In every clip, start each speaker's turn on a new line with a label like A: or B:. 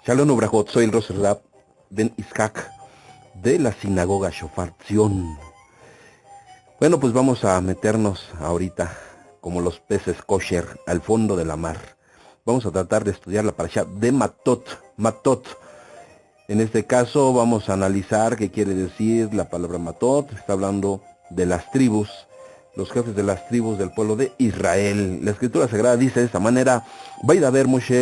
A: Shalom Ubrajot, soy el Roser Rab Ben Iskak de la sinagoga Shofar Zion. Bueno, pues vamos a meternos ahorita como los peces kosher al fondo de la mar. Vamos a tratar de estudiar la parasha de Matot. En este caso vamos a analizar qué quiere decir la palabra Matot. Está hablando de las tribus, los jefes de las tribus del pueblo de Israel. La escritura sagrada dice de esta manera: Vaidaber Moshe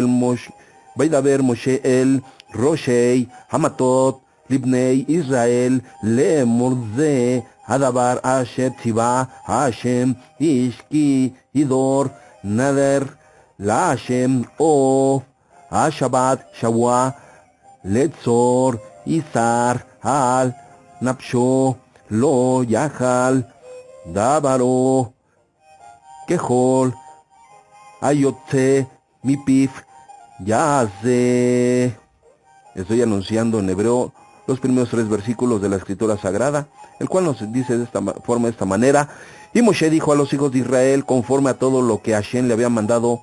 A: el Roshei Hamatot Libnei Israel le Morze Hadabar Asher Tziva Hashem Ishki Hidor Nader La Hashem O Ashabat Shawua Letzor Izar Al Napsho Lo Yahal Davaro Kehol Ayotze Mipif Yaze. Estoy anunciando en hebreo los primeros 3 versículos de la escritura sagrada, el cual nos dice de esta forma, de esta manera: y Moshe dijo a los hijos de Israel conforme a todo lo que Hashem le había mandado.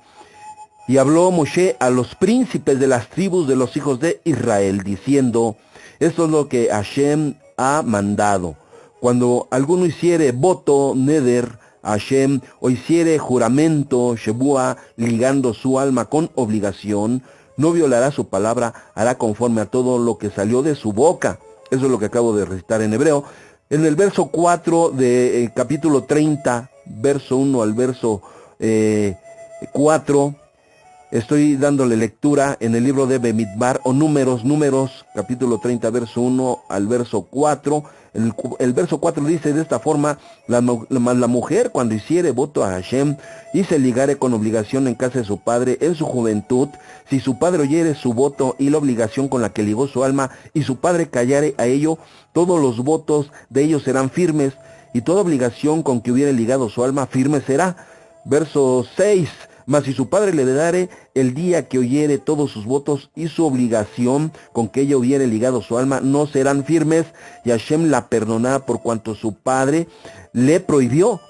A: Y habló Moshe a los príncipes de las tribus de los hijos de Israel, diciendo: esto es lo que Hashem ha mandado. Cuando alguno hiciere voto, neder, Hashem, o hiciere juramento, shebua, ligando su alma con obligación, no violará su palabra, hará conforme a todo lo que salió de su boca. Eso es lo que acabo de recitar en hebreo. En el verso 4 de capítulo 30, verso 1 al verso 4, estoy dándole lectura en el libro de Bemidbar o Números, capítulo 30, verso 1 al verso 4. El verso 4 dice de esta forma: la mujer cuando hiciere voto a Hashem y se ligare con obligación en casa de su padre en su juventud, si su padre oyere su voto y la obligación con la que ligó su alma, y su padre callare a ello, todos los votos de ellos serán firmes, y toda obligación con que hubiere ligado su alma firme será. Verso 6: mas si su padre le dare el día que oyere todos sus votos y su obligación con que ella hubiere ligado su alma, no serán firmes, y Hashem la perdonará por cuanto su padre le prohibió.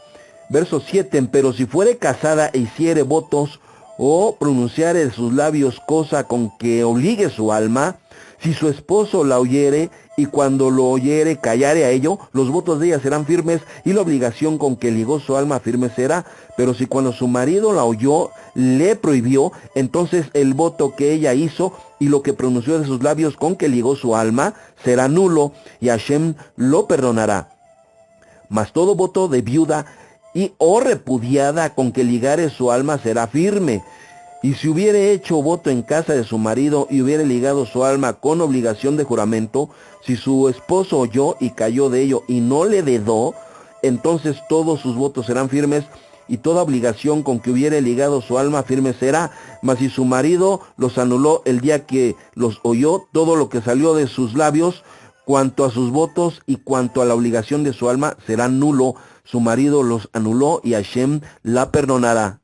A: Verso 7: pero si fuere casada e hiciere votos o pronunciare de sus labios cosa con que obligue su alma, si su esposo la oyere y cuando lo oyere callare a ello, los votos de ella serán firmes y la obligación con que ligó su alma firme será. Pero si cuando su marido la oyó le prohibió, entonces el voto que ella hizo y lo que pronunció de sus labios con que ligó su alma será nulo, y Hashem lo perdonará. Mas todo voto de viuda y o repudiada con que ligare su alma será firme. Y si hubiere hecho voto en casa de su marido y hubiere ligado su alma con obligación de juramento, si su esposo oyó y cayó de ello y no le vedó, entonces todos sus votos serán firmes, y toda obligación con que hubiere ligado su alma firme será. Mas si su marido los anuló el día que los oyó, todo lo que salió de sus labios, cuanto a sus votos y cuanto a la obligación de su alma, será nulo. Su marido los anuló y Hashem la perdonará.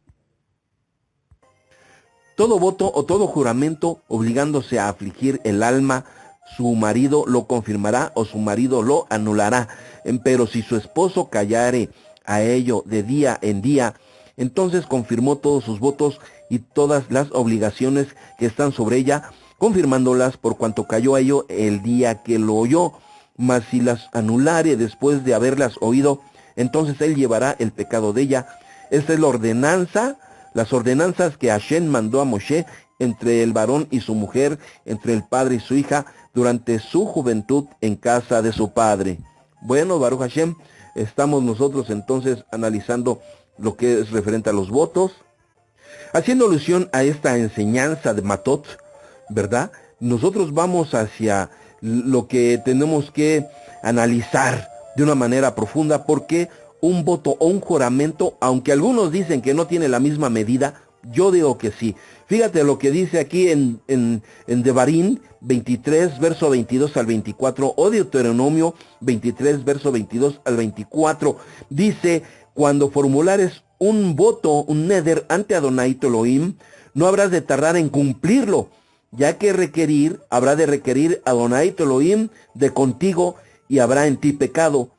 A: Todo voto o todo juramento obligándose a afligir el alma, su marido lo confirmará o su marido lo anulará. Pero si su esposo callare a ello de día en día, entonces confirmó todos sus votos y todas las obligaciones que están sobre ella, confirmándolas por cuanto cayó a ello el día que lo oyó. Mas si las anulare después de haberlas oído, entonces él llevará el pecado de ella. Esta es la ordenanza, las ordenanzas que Hashem mandó a Moshe entre el varón y su mujer, entre el padre y su hija, durante su juventud en casa de su padre. Bueno, Baruch Hashem, estamos nosotros entonces analizando lo que es referente a los votos, haciendo alusión a esta enseñanza de Matot, ¿verdad? Nosotros vamos hacia lo que tenemos que analizar de una manera profunda, porque un voto o un juramento, aunque algunos dicen que no tiene la misma medida, yo digo que sí. Fíjate lo que dice aquí en Devarim 23, verso 22 al 24, o Deuteronomio 23, verso 22 al 24. Dice: cuando formulares un voto, un neder ante Adonai tu Elohim, no habrás de tardar en cumplirlo, ya que habrá de requerir Adonai tu Elohim de contigo, y habrá en ti pecado.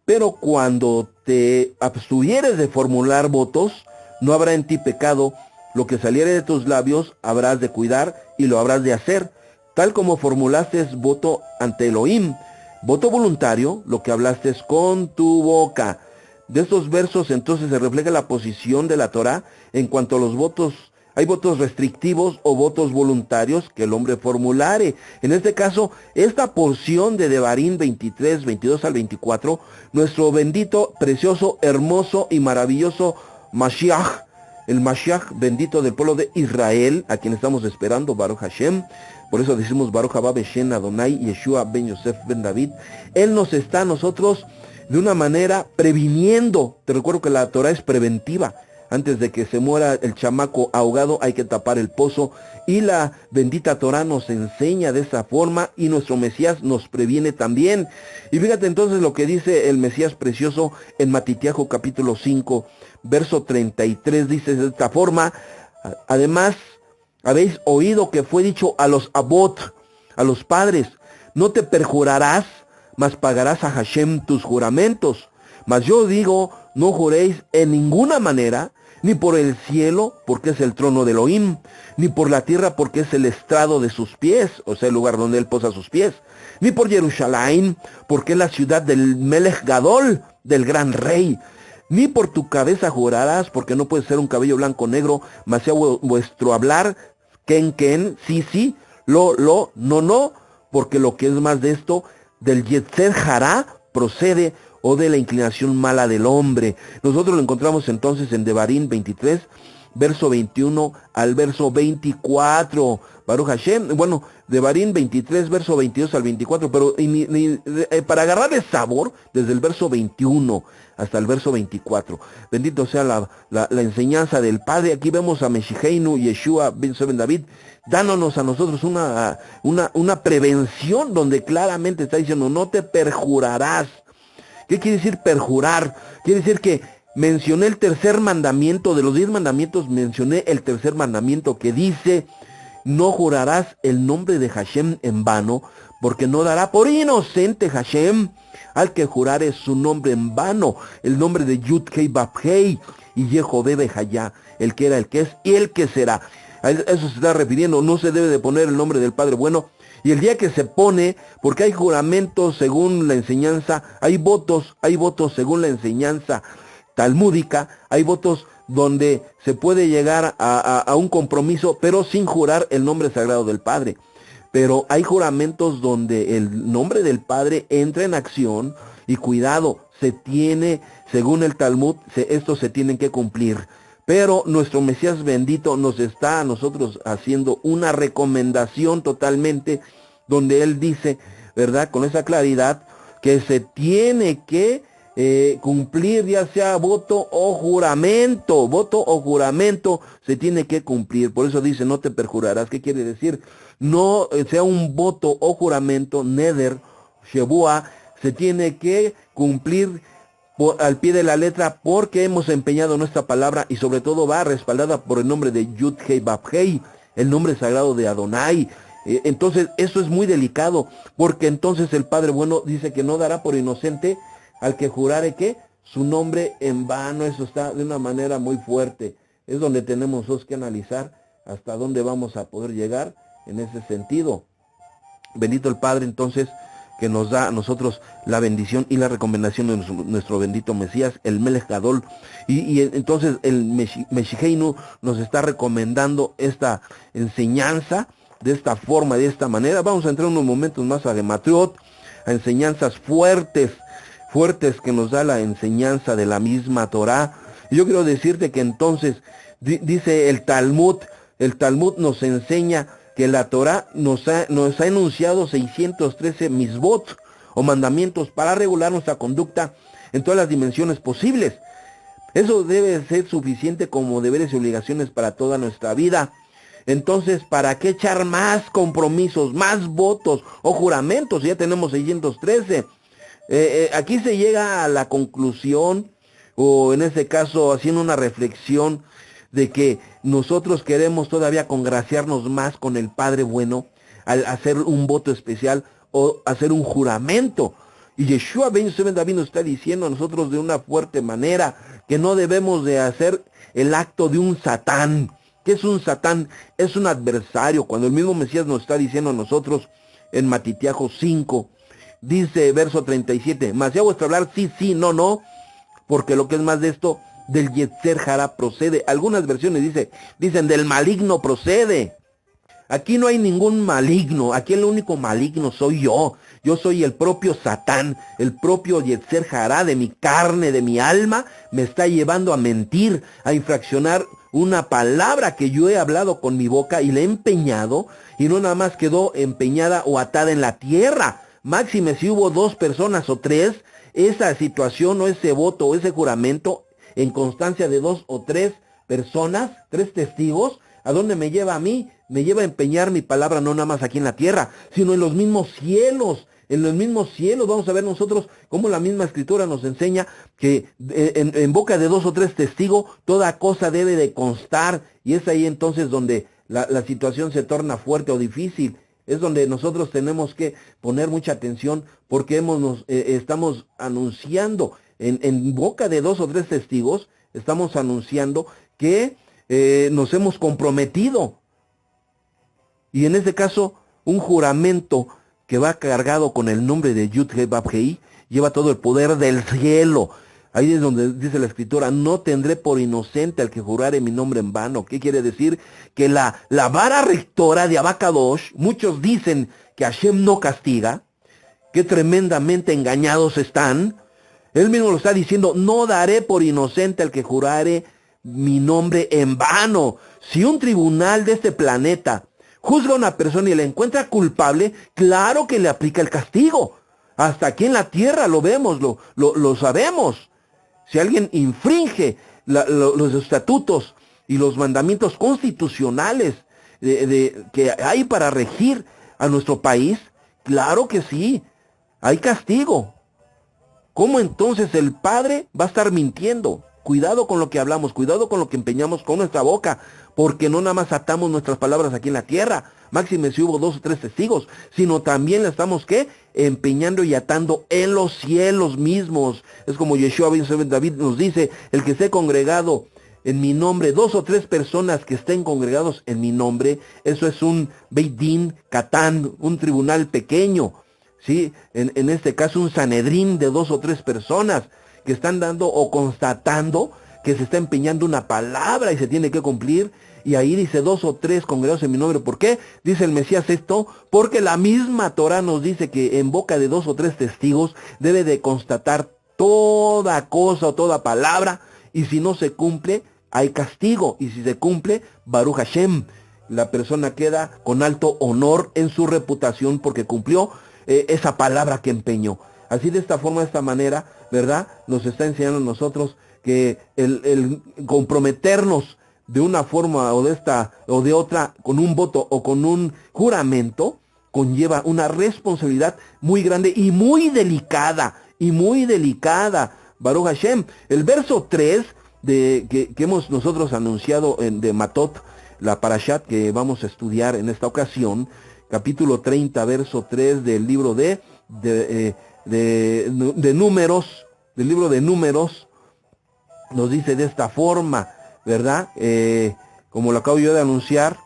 A: Pero cuando te abstuvieres de formular votos, no habrá en ti pecado, Lo que saliere de tus labios habrás de cuidar y lo habrás de hacer, tal como formulaste voto ante Elohim. Voto voluntario, lo que hablaste con tu boca. De estos versos entonces se refleja la posición de la Torá en cuanto a los votos. Hay votos restrictivos o votos voluntarios que el hombre formulare. En este caso, esta porción de Devarim 23, 22 al 24, nuestro bendito, precioso, hermoso y maravilloso Mashiach, el Mashiach bendito del pueblo de Israel, a quien estamos esperando, Baruch Hashem. Por eso decimos Baruch Haba Beshen Adonai Yeshua Ben Yosef Ben David. Él nos está a nosotros de una manera previniendo. Te recuerdo que la Torah es preventiva. Antes de que se muera el chamaco ahogado hay que tapar el pozo, y la bendita Torah nos enseña de esa forma, y nuestro Mesías nos previene también. Y fíjate entonces lo que dice el Mesías precioso en Matitiajo capítulo 5, verso 33, dice de esta forma: además habéis oído que fue dicho a los abot, a los padres, no te perjurarás, mas pagarás a Hashem tus juramentos. Mas yo digo, no juréis en ninguna manera, ni por el cielo, porque es el trono de Elohim, ni por la tierra, porque es el estrado de sus pies, o sea, el lugar donde él posa sus pies, ni por Jerusalén, porque es la ciudad del Melech Gadol, del gran rey, ni por tu cabeza jurarás, porque no puede ser un cabello blanco o negro, mas sea vuestro hablar, ken, sí, lo, no, porque lo que es más de esto, del Yetzer Hará procede, o de la inclinación mala del hombre. Nosotros lo encontramos entonces en Devarim 23, verso 21 al verso 24. Baruch Hashem, bueno, Devarim 23, verso 22 al 24, pero para agarrarle sabor, desde el verso 21 hasta el verso 24. Bendito sea la enseñanza del Padre. Aquí vemos a Meshicheinu, Yeshua Ben David, dándonos a nosotros una prevención, donde claramente está diciendo, no te perjurarás. ¿Qué quiere decir perjurar? Quiere decir que mencioné el tercer mandamiento, de los 10 mandamientos mencioné el tercer mandamiento, que dice: no jurarás el nombre de Hashem en vano, porque no dará por inocente Hashem al que jurare su nombre en vano, el nombre de Yud-Hei Bab-Hei y Yehová Bejayá, el que era, el que es y el que será. A eso se está refiriendo. No se debe de poner el nombre del Padre Bueno. Y el día que se pone, porque hay juramentos según la enseñanza, hay votos según la enseñanza talmúdica, hay votos donde se puede llegar a un compromiso, pero sin jurar el nombre sagrado del Padre. Pero hay juramentos donde el nombre del Padre entra en acción, y cuidado, se tiene, según el Talmud, estos se tienen que cumplir. Pero nuestro Mesías bendito nos está a nosotros haciendo una recomendación totalmente, donde él dice, ¿verdad?, con esa claridad, que se tiene que cumplir, ya sea voto o juramento. Voto o juramento se tiene que cumplir. Por eso dice, no te perjurarás. ¿Qué quiere decir? No sea un voto o juramento, neder, shebua, se tiene que cumplir al pie de la letra, porque hemos empeñado nuestra palabra, y sobre todo va respaldada por el nombre de Yud-Hei Bab-Hei, el nombre sagrado de Adonai. Entonces eso es muy delicado, porque entonces el Padre Bueno dice que no dará por inocente al que jurare que su nombre en vano. Eso está de una manera muy fuerte. Es donde tenemos que analizar hasta dónde vamos a poder llegar en ese sentido. Bendito el Padre entonces, que nos da a nosotros la bendición y la recomendación de nuestro bendito Mesías, el Melech Gadol. Y entonces el Meshicheinu nos está recomendando esta enseñanza de esta forma, de esta manera. Vamos a entrar unos momentos más a Gematriot, a enseñanzas fuertes que nos da la enseñanza de la misma Torá. Y yo quiero decirte que entonces, dice el Talmud nos enseña que la Torá nos ha enunciado 613 misbot, o mandamientos, para regular nuestra conducta en todas las dimensiones posibles. Eso debe ser suficiente como deberes y obligaciones para toda nuestra vida. Entonces, ¿para qué echar más compromisos, más votos o juramentos? Ya tenemos 613. Aquí se llega a la conclusión, o en este caso haciendo una reflexión, de que nosotros queremos todavía congraciarnos más con el Padre Bueno al hacer un voto especial o hacer un juramento. Y Yeshua Ben David nos está diciendo a nosotros de una fuerte manera que no debemos de hacer el acto de un satán, ¿Qué es un Satán? Es un adversario. Cuando el mismo Mesías nos está diciendo a nosotros en Matitiajo 5, dice verso 37, mas ya vuestro hablar sí, sí, no, no, porque lo que es más de esto, del Yetzer Hará procede. Algunas versiones dicen del maligno procede. Aquí no hay ningún maligno, aquí el único maligno soy yo. Yo soy el propio Satán, el propio Yetzer Hará de mi carne, de mi alma, me está llevando a mentir, a infraccionar una palabra que yo he hablado con mi boca y le he empeñado, y no nada más quedó empeñada o atada en la tierra. Máxime si hubo 2 personas o 3, esa situación o ese voto o ese juramento en constancia de 2 o 3 personas, 3 testigos, ¿a dónde me lleva a mí? Me lleva a empeñar mi palabra no nada más aquí en la tierra, sino en los mismos cielos. En los mismos cielos vamos a ver nosotros cómo la misma escritura nos enseña que en boca de 2 o 3 testigos toda cosa debe de constar, y es ahí entonces donde la situación se torna fuerte o difícil. Es donde nosotros tenemos que poner mucha atención, porque estamos anunciando en boca de 2 o 3 testigos, estamos anunciando que nos hemos comprometido. Y en este caso, un juramento que va cargado con el nombre de Yud-He-Vav-Hei lleva todo el poder del cielo. Ahí es donde dice la escritura, no tendré por inocente al que jurare mi nombre en vano. ¿Qué quiere decir? Que la vara rectora de Abacadosh, muchos dicen que Hashem no castiga, que tremendamente engañados están. Él mismo lo está diciendo, no daré por inocente al que jurare mi nombre en vano. Si un tribunal de este planeta juzga a una persona y la encuentra culpable, claro que le aplica el castigo. Hasta aquí en la tierra lo vemos, lo sabemos. Si alguien infringe los estatutos y los mandamientos constitucionales que hay para regir a nuestro país, claro que sí, hay castigo. ¿Cómo entonces el Padre va a estar mintiendo? Cuidado con lo que hablamos, cuidado con lo que empeñamos con nuestra boca, porque no nada más atamos nuestras palabras aquí en la tierra, máxime si hubo 2 o 3 testigos, sino también la estamos, ¿qué? Empeñando y atando en los cielos mismos. Es como Yeshua ben David nos dice, el que esté congregado en mi nombre, 2 o 3 personas que estén congregados en mi nombre, eso es un Beit Din Katán, un tribunal pequeño, ¿sí? En este caso un Sanedrín de 2 o 3 personas que están dando o constatando que se está empeñando una palabra y se tiene que cumplir. Y ahí dice 2 o 3 congregados en mi nombre. ¿Por qué? Dice el Mesías esto, porque la misma Torah nos dice que en boca de 2 o 3 testigos debe de constatar toda cosa o toda palabra, y si no se cumple, hay castigo, y si se cumple, Baruch Hashem, la persona queda con alto honor en su reputación porque cumplió esa palabra que empeñó. Así de esta forma, de esta manera, ¿verdad? Nos está enseñando a nosotros que el comprometernos de una forma o de esta o de otra con un voto o con un juramento conlleva una responsabilidad muy grande y muy delicada, Baruch Hashem. El verso 3 que hemos nosotros anunciado de Matot, la parashat que vamos a estudiar en esta ocasión, capítulo 30, verso 3 del libro de Números, del libro de Números, nos dice de esta forma, ¿verdad? Como lo acabo yo de anunciar,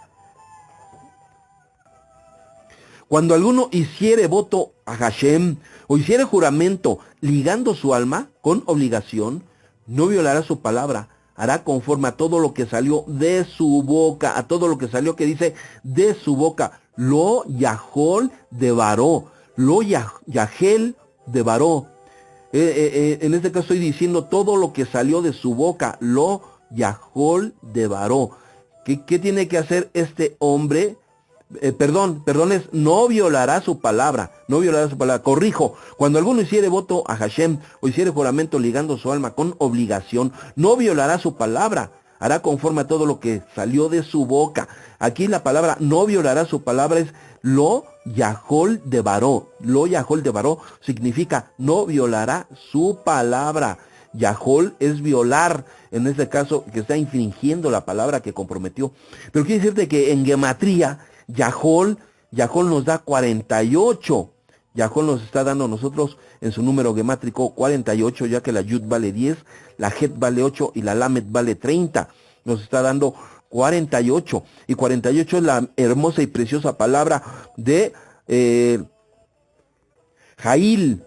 A: cuando alguno hiciere voto a Hashem o hiciere juramento ligando su alma con obligación, no violará su palabra, hará conforme a todo lo que salió de su boca, a todo lo que salió, que dice de su boca, lo Yahol de Baró, lo Yahel de Baró. En este caso estoy diciendo todo lo que salió de su boca, lo Yahol de Baró. ¿Qué tiene que hacer este hombre? Perdón, no violará su palabra, corrijo, cuando alguno hiciere voto a Hashem o hiciere juramento ligando su alma con obligación, no violará su palabra, hará conforme a todo lo que salió de su boca. Aquí la palabra no violará su palabra es lo Yahol de Baró. Lo Yahol de Baró significa no violará su palabra. Yahol es violar, en este caso que está infringiendo la palabra que comprometió. Pero quiere decirte que en gematría Yahol nos da 48. Yahol nos está dando a nosotros en su número gemátrico 48, ya que la Yud vale 10, la Het vale 8 y la Lamet vale 30. Nos está dando 48. Y 48 es la hermosa y preciosa palabra de Jail.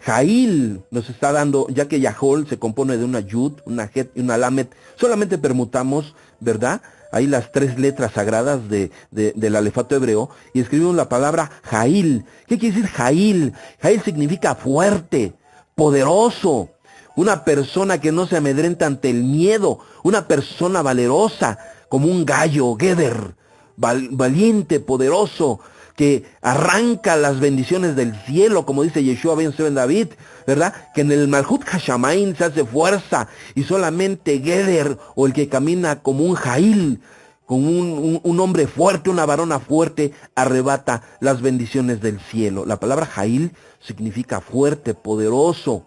A: Jail nos está dando, ya que Yahol se compone de una Yud, una Het y una Lamet, solamente permutamos, ¿verdad? Ahí las 3 letras sagradas del alefato hebreo y escribimos la palabra Jail. ¿Qué quiere decir Jail? Jail significa fuerte, poderoso, una persona que no se amedrenta ante el miedo, una persona valerosa, como un gallo, Geder, valiente, poderoso, que arranca las bendiciones del cielo, como dice Yeshua ben David, ¿verdad? Que en el Malhut Hashamain se hace fuerza y solamente Geder, o el que camina como un Jail, como un hombre fuerte, una varona fuerte, arrebata las bendiciones del cielo. La palabra Jail significa fuerte, poderoso.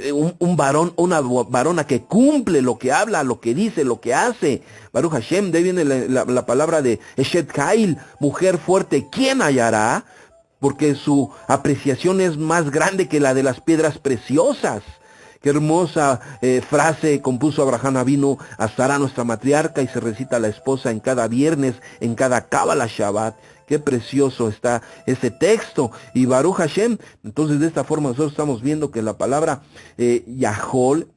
A: Un varón, una varona que cumple lo que habla, lo que dice, lo que hace. Baruch Hashem, de ahí viene la palabra de Eshet Jail, mujer fuerte, ¿quién hallará? Porque su apreciación es más grande que la de las piedras preciosas. Qué hermosa frase compuso Abraham Avinu a Sara, nuestra matriarca, y se recita a la esposa en cada viernes, en cada Cábala Shabbat. Qué precioso está ese texto. Y Baruch Hashem, entonces de esta forma nosotros estamos viendo que la palabra Yahel,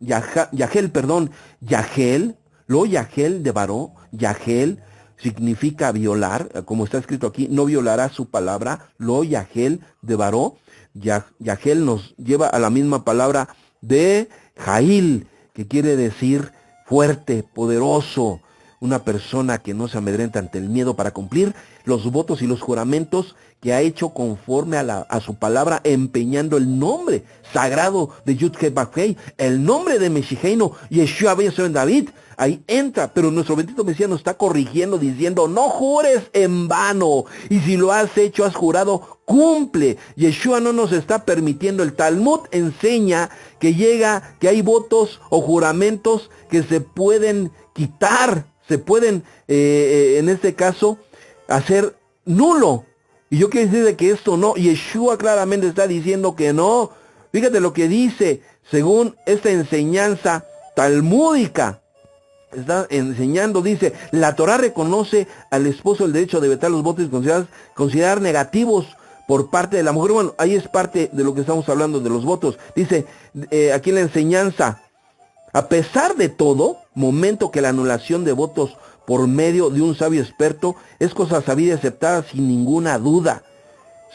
A: lo Yahel de Baró, Yahel significa violar, como está escrito aquí, no violará su palabra, lo Yahel de Baró. Yahel nos lleva a la misma palabra de Jail, que quiere decir fuerte, poderoso, una persona que no se amedrenta ante el miedo para cumplir los votos y los juramentos que ha hecho conforme a su palabra, empeñando el nombre sagrado de Yud-Heh-Vav-Heh, el nombre de Meshiheinu, Yeshua ben David. Ahí entra, pero nuestro bendito Mesías nos está corrigiendo diciendo, no jures en vano, y si lo has hecho, has jurado, cumple. Yeshua no nos está permitiendo. El Talmud enseña que hay votos o juramentos que se pueden quitar, se pueden, en este caso, hacer nulo. Y yo quiero decir que esto no, Yeshua claramente está diciendo que no. Fíjate lo que dice, según esta enseñanza talmúdica. Está enseñando, dice, la Torah reconoce al esposo el derecho de vetar los votos y considerar negativos por parte de la mujer. Bueno, ahí es parte de lo que estamos hablando de los votos. Dice, aquí en la enseñanza, a pesar de todo, momento que la anulación de votos por medio de un sabio experto es cosa sabida y aceptada sin ninguna duda.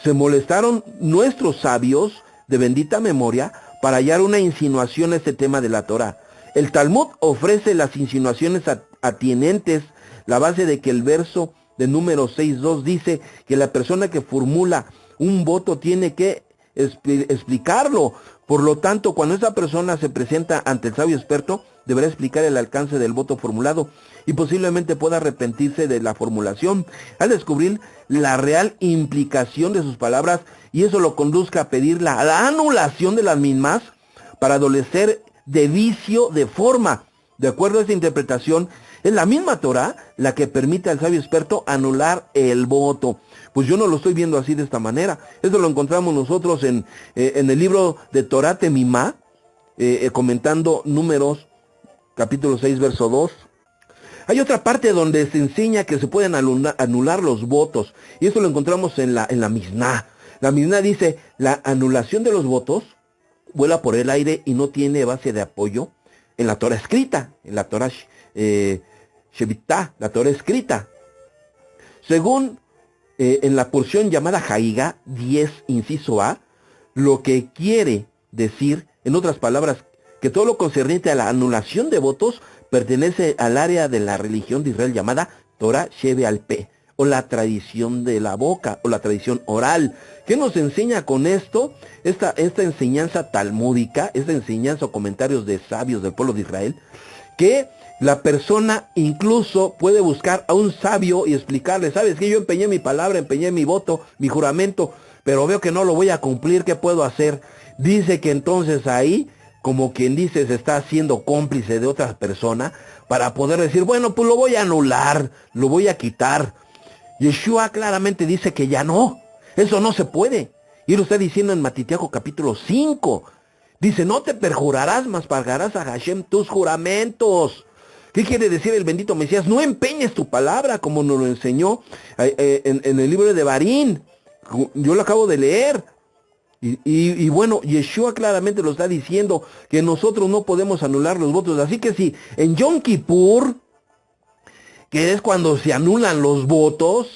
A: Se molestaron nuestros sabios de bendita memoria para hallar una insinuación a este tema de la Torah. El Talmud ofrece las insinuaciones atinentes, la base de que el verso de número 6.2 dice que la persona que formula un voto tiene que explicarlo. Por lo tanto, cuando esa persona se presenta ante el sabio experto, deberá explicar el alcance del voto formulado y posiblemente pueda arrepentirse de la formulación al descubrir la real implicación de sus palabras, y eso lo conduzca a pedir la anulación de las mismas para adolecer de vicio de forma. De acuerdo a esta interpretación, es la misma Torah la que permite al sabio experto anular el voto. Pues yo no lo estoy viendo así de esta manera. Esto lo encontramos nosotros en el libro de Torah Temimá, comentando Números, capítulo 6, verso 2. Hay otra parte donde se enseña que se pueden anular los votos, y esto lo encontramos en la Misná. La Misná dice, la anulación de los votos vuela por el aire y no tiene base de apoyo en la Torah escrita, en la Torah Shevitá, la Torah escrita. Según en la porción llamada Jaiga 10, inciso A, lo que quiere decir, en otras palabras, que todo lo concerniente a la anulación de votos pertenece al área de la religión de Israel llamada Torah Sheve-al-Peh, o la tradición de la boca, o la tradición oral. ¿Qué nos enseña con esto? Esta enseñanza talmúdica, esta enseñanza o comentarios de sabios del pueblo de Israel, que la persona incluso puede buscar a un sabio y explicarle, ¿sabes qué? Yo empeñé mi palabra, empeñé mi voto, mi juramento, pero veo que no lo voy a cumplir, ¿qué puedo hacer? Dice que entonces ahí, como quien dice, se está haciendo cómplice de otra persona para poder decir, bueno, pues lo voy a anular, lo voy a quitar. Yeshua claramente dice que ya no, eso no se puede. Y lo está diciendo en Matitiaco capítulo 5. Dice, no te perjurarás, mas pagarás a Hashem tus juramentos. ¿Qué quiere decir el bendito Mesías? No empeñes tu palabra como nos lo enseñó en el libro de Barín. Yo lo acabo de leer. Y bueno, Yeshua claramente lo está diciendo, que nosotros no podemos anular los votos. Así que si en Yom Kippur, que es cuando se anulan los votos,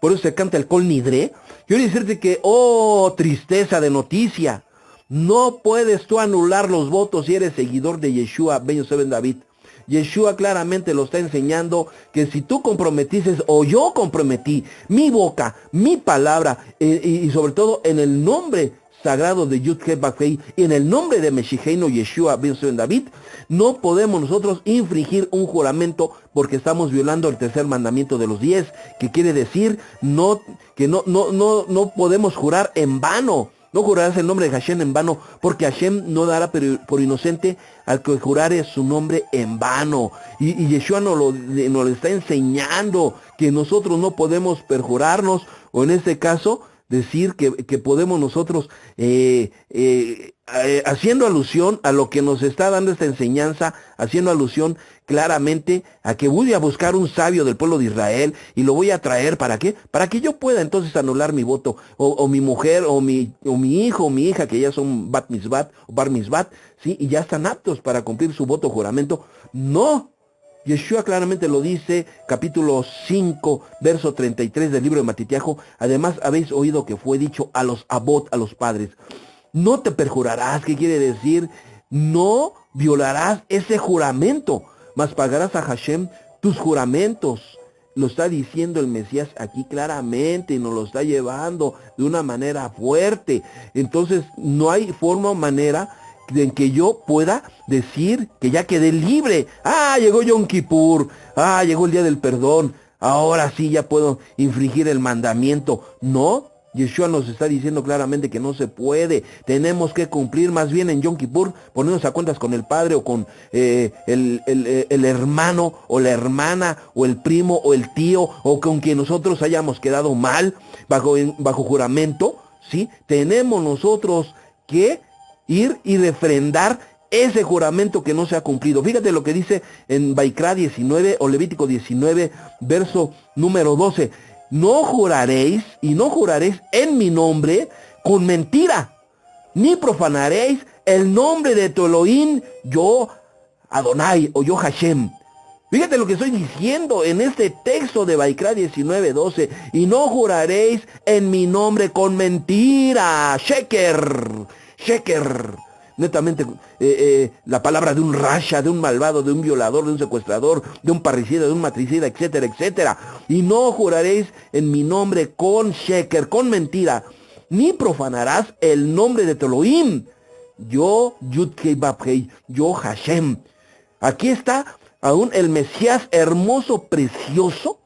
A: por eso se canta el Kol Nidre, quiero decirte que, oh, tristeza de noticia, no puedes tú anular los votos si eres seguidor de Yeshua Ben Yosef Ben David. Yeshua claramente lo está enseñando, que si tú comprometices o yo comprometí mi boca, mi palabra, y sobre todo en el nombre sagrado de Yud-Heh Vav-Hei y en el nombre de Meshicheinu Yeshua Ben Yosef Ben David, no podemos nosotros infringir un juramento porque estamos violando el tercer mandamiento de los 10, que quiere decir que no podemos jurar en vano. No jurarás el nombre de Hashem en vano, porque Hashem no dará por inocente al que jurare su nombre en vano. Y Yeshua nos lo está enseñando, que nosotros no podemos perjurarnos, o en este caso, decir que podemos nosotros, haciendo alusión a lo que nos está dando esta enseñanza, haciendo alusión claramente a que voy a buscar un sabio del pueblo de Israel y lo voy a traer. ¿Para qué? Para que yo pueda entonces anular mi voto, o mi mujer, o mi hijo, o mi hija, que ya son bat mitzvat o bar mitzvat, ¿sí? Y ya están aptos para cumplir su voto juramento. No. Yeshua claramente lo dice, capítulo 5, verso 33 del libro de Matitiajo. Además, habéis oído que fue dicho a los abot, a los padres: no te perjurarás. ¿Qué quiere decir? No violarás ese juramento, mas pagarás a Hashem tus juramentos. Lo está diciendo el Mesías aquí claramente y nos lo está llevando de una manera fuerte. Entonces, no hay forma o manera en que yo pueda decir que ya quedé libre. Llegó Yom Kippur, llegó el día del perdón, ahora sí ya puedo infringir el mandamiento. No, Yeshua nos está diciendo claramente que no se puede. Tenemos que cumplir más bien en Yom Kippur, ponernos a cuentas con el padre, o con el hermano o la hermana, o el primo o el tío, o con quien nosotros hayamos quedado mal bajo juramento, ¿sí? Tenemos nosotros que ir y refrendar ese juramento que no se ha cumplido. Fíjate lo que dice en Vaikra 19 o Levítico 19, verso número 12. No juraréis y no juraréis en mi nombre con mentira, ni profanaréis el nombre de tu Elohim, yo Adonai, o yo Hashem. Fíjate lo que estoy diciendo en este texto de Vaikra 19:12. Y no juraréis en mi nombre con mentira. Sheker. Netamente, la palabra de un rasha, de un malvado, de un violador, de un secuestrador, de un parricida, de un matricida, etcétera, etcétera. Y no juraréis en mi nombre con sheker, con mentira, ni profanarás el nombre de tu Elohim, yo Yud-Heh Vav-Hei, yo Hashem. Aquí está aún el Mesías hermoso, precioso,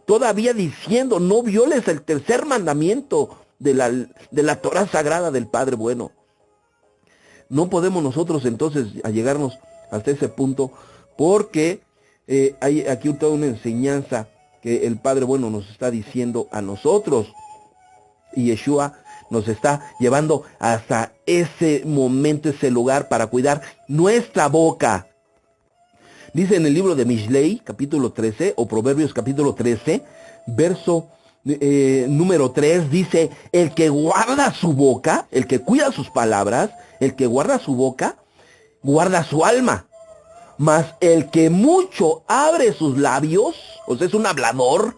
A: todavía diciendo: no violes el tercer mandamiento de la Torah sagrada del Padre bueno. No podemos nosotros entonces allegarnos hasta ese punto, porque hay aquí toda una enseñanza que el Padre bueno nos está diciendo a nosotros, y Yeshua nos está llevando hasta ese momento, ese lugar, para cuidar nuestra boca. Dice en el libro de Mishlei, capítulo 13, o Proverbios capítulo 13, verso número 3, dice: el que guarda su boca, el que cuida sus palabras, el que guarda su boca, guarda su alma. Mas el que mucho abre sus labios, o sea, es un hablador,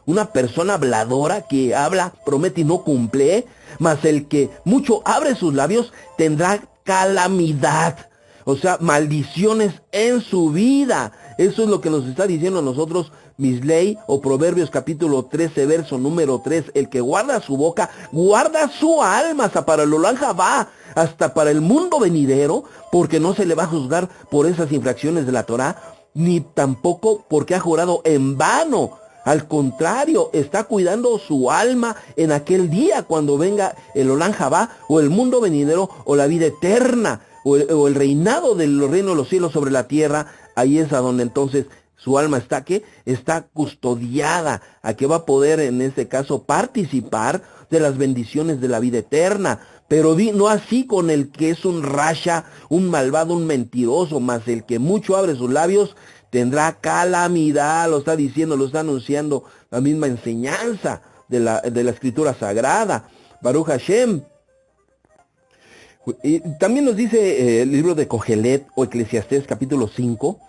A: una persona habladora que habla, promete y no cumple. Mas el que mucho abre sus labios tendrá calamidad, o sea, maldiciones en su vida. Eso es lo que nos está diciendo a nosotros Mishlei, o Proverbios capítulo 13, verso número 3. El que guarda su boca, guarda su alma, hasta para el Olam Jabá, hasta para el mundo venidero, porque no se le va a juzgar por esas infracciones de la Torá, ni tampoco porque ha jurado en vano. Al contrario, está cuidando su alma en aquel día, cuando venga el Olam Jabá, o el mundo venidero, o la vida eterna, o el reinado del reino de los cielos sobre la tierra. Ahí es a donde entonces su alma está, ¿qué? Está custodiada, a que va a poder en este caso participar de las bendiciones de la vida eterna. Pero no así con el que es un rasha, un malvado, un mentiroso, mas el que mucho abre sus labios tendrá calamidad, lo está diciendo, lo está anunciando la misma enseñanza de la Escritura Sagrada. Baruch Hashem. Y también nos dice el libro de Cogelet o Eclesiastés capítulo 5,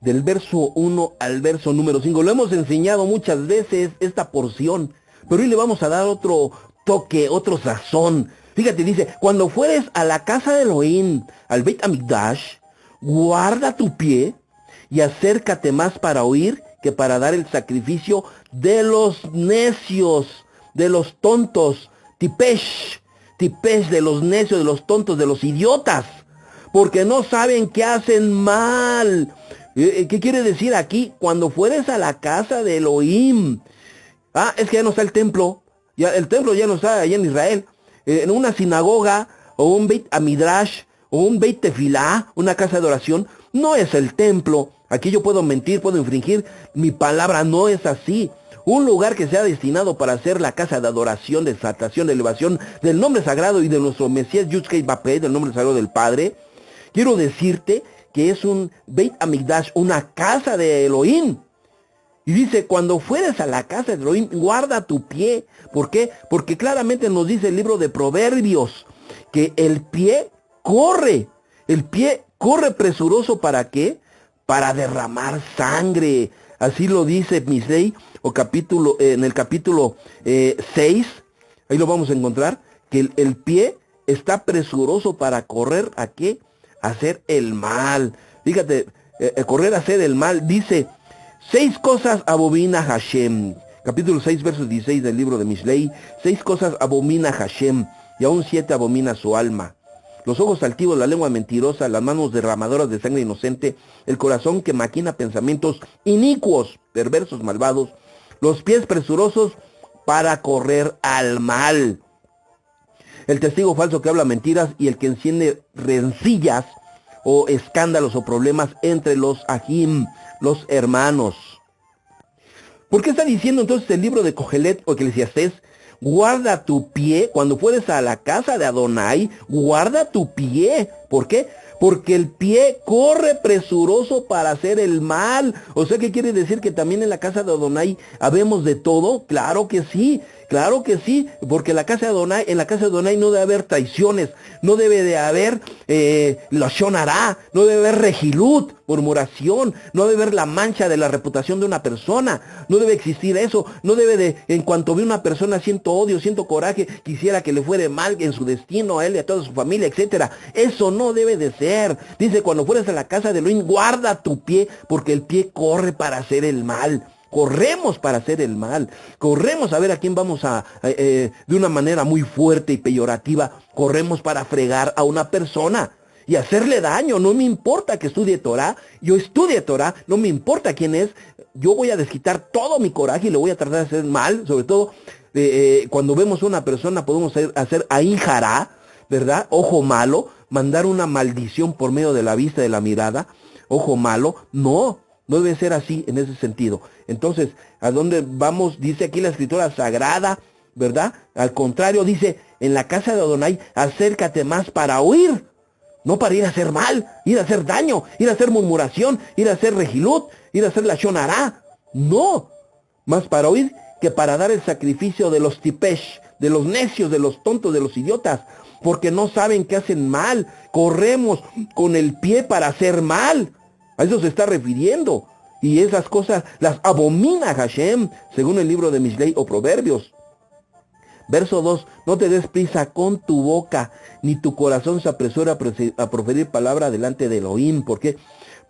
A: del verso 1 al verso número 5. Lo hemos enseñado muchas veces esta porción, pero hoy le vamos a dar otro toque, otro sazón. Fíjate, dice, cuando fueres a la casa de Elohim, al Beit Hamikdash, guarda tu pie y acércate más para oír que para dar el sacrificio de los necios, de los tontos, tipesh, de los necios, de los tontos, de los idiotas, porque no saben que hacen mal. ¿Qué quiere decir aquí? Cuando fueres a la casa de Elohim. Es que ya no está el templo. El templo ya no está allá en Israel. En una sinagoga, o un Beit Amidrash, o un Beit Tefilá, una casa de oración, no es el templo. Aquí yo puedo mentir, puedo infringir. Mi palabra no es así. Un lugar que sea destinado para ser la casa de adoración, de exaltación, de elevación del nombre sagrado y de nuestro Mesías Yud-Kei Vapei, del nombre sagrado del Padre. Quiero decirte que es un Beit Hamikdash, una casa de Elohim. Y dice, cuando fueres a la casa de Elohim, guarda tu pie. ¿Por qué? Porque claramente nos dice el libro de Proverbios que el pie corre presuroso. ¿Para qué? Para derramar sangre. Así lo dice Mishlei, en el capítulo 6, ahí lo vamos a encontrar, que el pie está presuroso para correr, ¿a qué? A hacer el mal. Fíjate, correr a hacer el mal. Dice, 6 cosas abomina Hashem. Capítulo 6, versos 16 del libro de Mishlei. 6 cosas abomina Hashem, y aún 7 abomina su alma. Los ojos altivos, la lengua mentirosa, las manos derramadoras de sangre inocente, el corazón que maquina pensamientos inicuos, perversos, malvados, los pies presurosos para correr al mal, el testigo falso que habla mentiras y el que enciende rencillas o escándalos o problemas entre los ajim, los hermanos. ¿Por qué está diciendo entonces el libro de Cogelet o Eclesiastés? Guarda tu pie, cuando fueres a la casa de Adonai, guarda tu pie. ¿Por qué? Porque el pie corre presuroso para hacer el mal. O sea, ¿qué quiere decir? Que también en la casa de Adonai habemos de todo. Claro que sí, porque en la casa de Adonai no debe haber traiciones, no debe de haber lashon hará, no debe haber rejilut, murmuración, no debe haber la mancha de la reputación de una persona, no debe existir eso, no debe de, en cuanto ve una persona siento odio, siento coraje, quisiera que le fuere mal en su destino, a él y a toda su familia, etcétera. Eso no debe de ser. Dice, cuando fueres a la casa de Elohim, guarda tu pie, porque el pie corre para hacer el mal. Corremos para hacer el mal, corremos a ver a quién vamos de una manera muy fuerte y peyorativa, corremos para fregar a una persona y hacerle daño. No me importa que estudie Torah, yo estudie Torah, no me importa quién es, yo voy a desquitar todo mi coraje y le voy a tratar de hacer mal. Sobre todo cuando vemos a una persona podemos hacer ain jará, ¿verdad? Ojo malo, mandar una maldición por medio de la vista, de la mirada, ojo malo. No debe ser así en ese sentido. Entonces, ¿a dónde vamos? Dice aquí la Escritura Sagrada, ¿verdad? Al contrario, dice, en la casa de Adonai, acércate más para oír, no para ir a hacer mal, ir a hacer daño, ir a hacer murmuración, ir a hacer rejilut, ir a hacer lashon hará. No, más para oír que para dar el sacrificio de los tipesh, de los necios, de los tontos, de los idiotas, porque no saben que hacen mal. Corremos con el pie para hacer mal. A eso se está refiriendo. Y esas cosas las abomina Hashem, según el libro de Mishlei o Proverbios. Verso 2, no te des prisa con tu boca, ni tu corazón se apresura a proferir palabra delante de Elohim. ¿Por qué?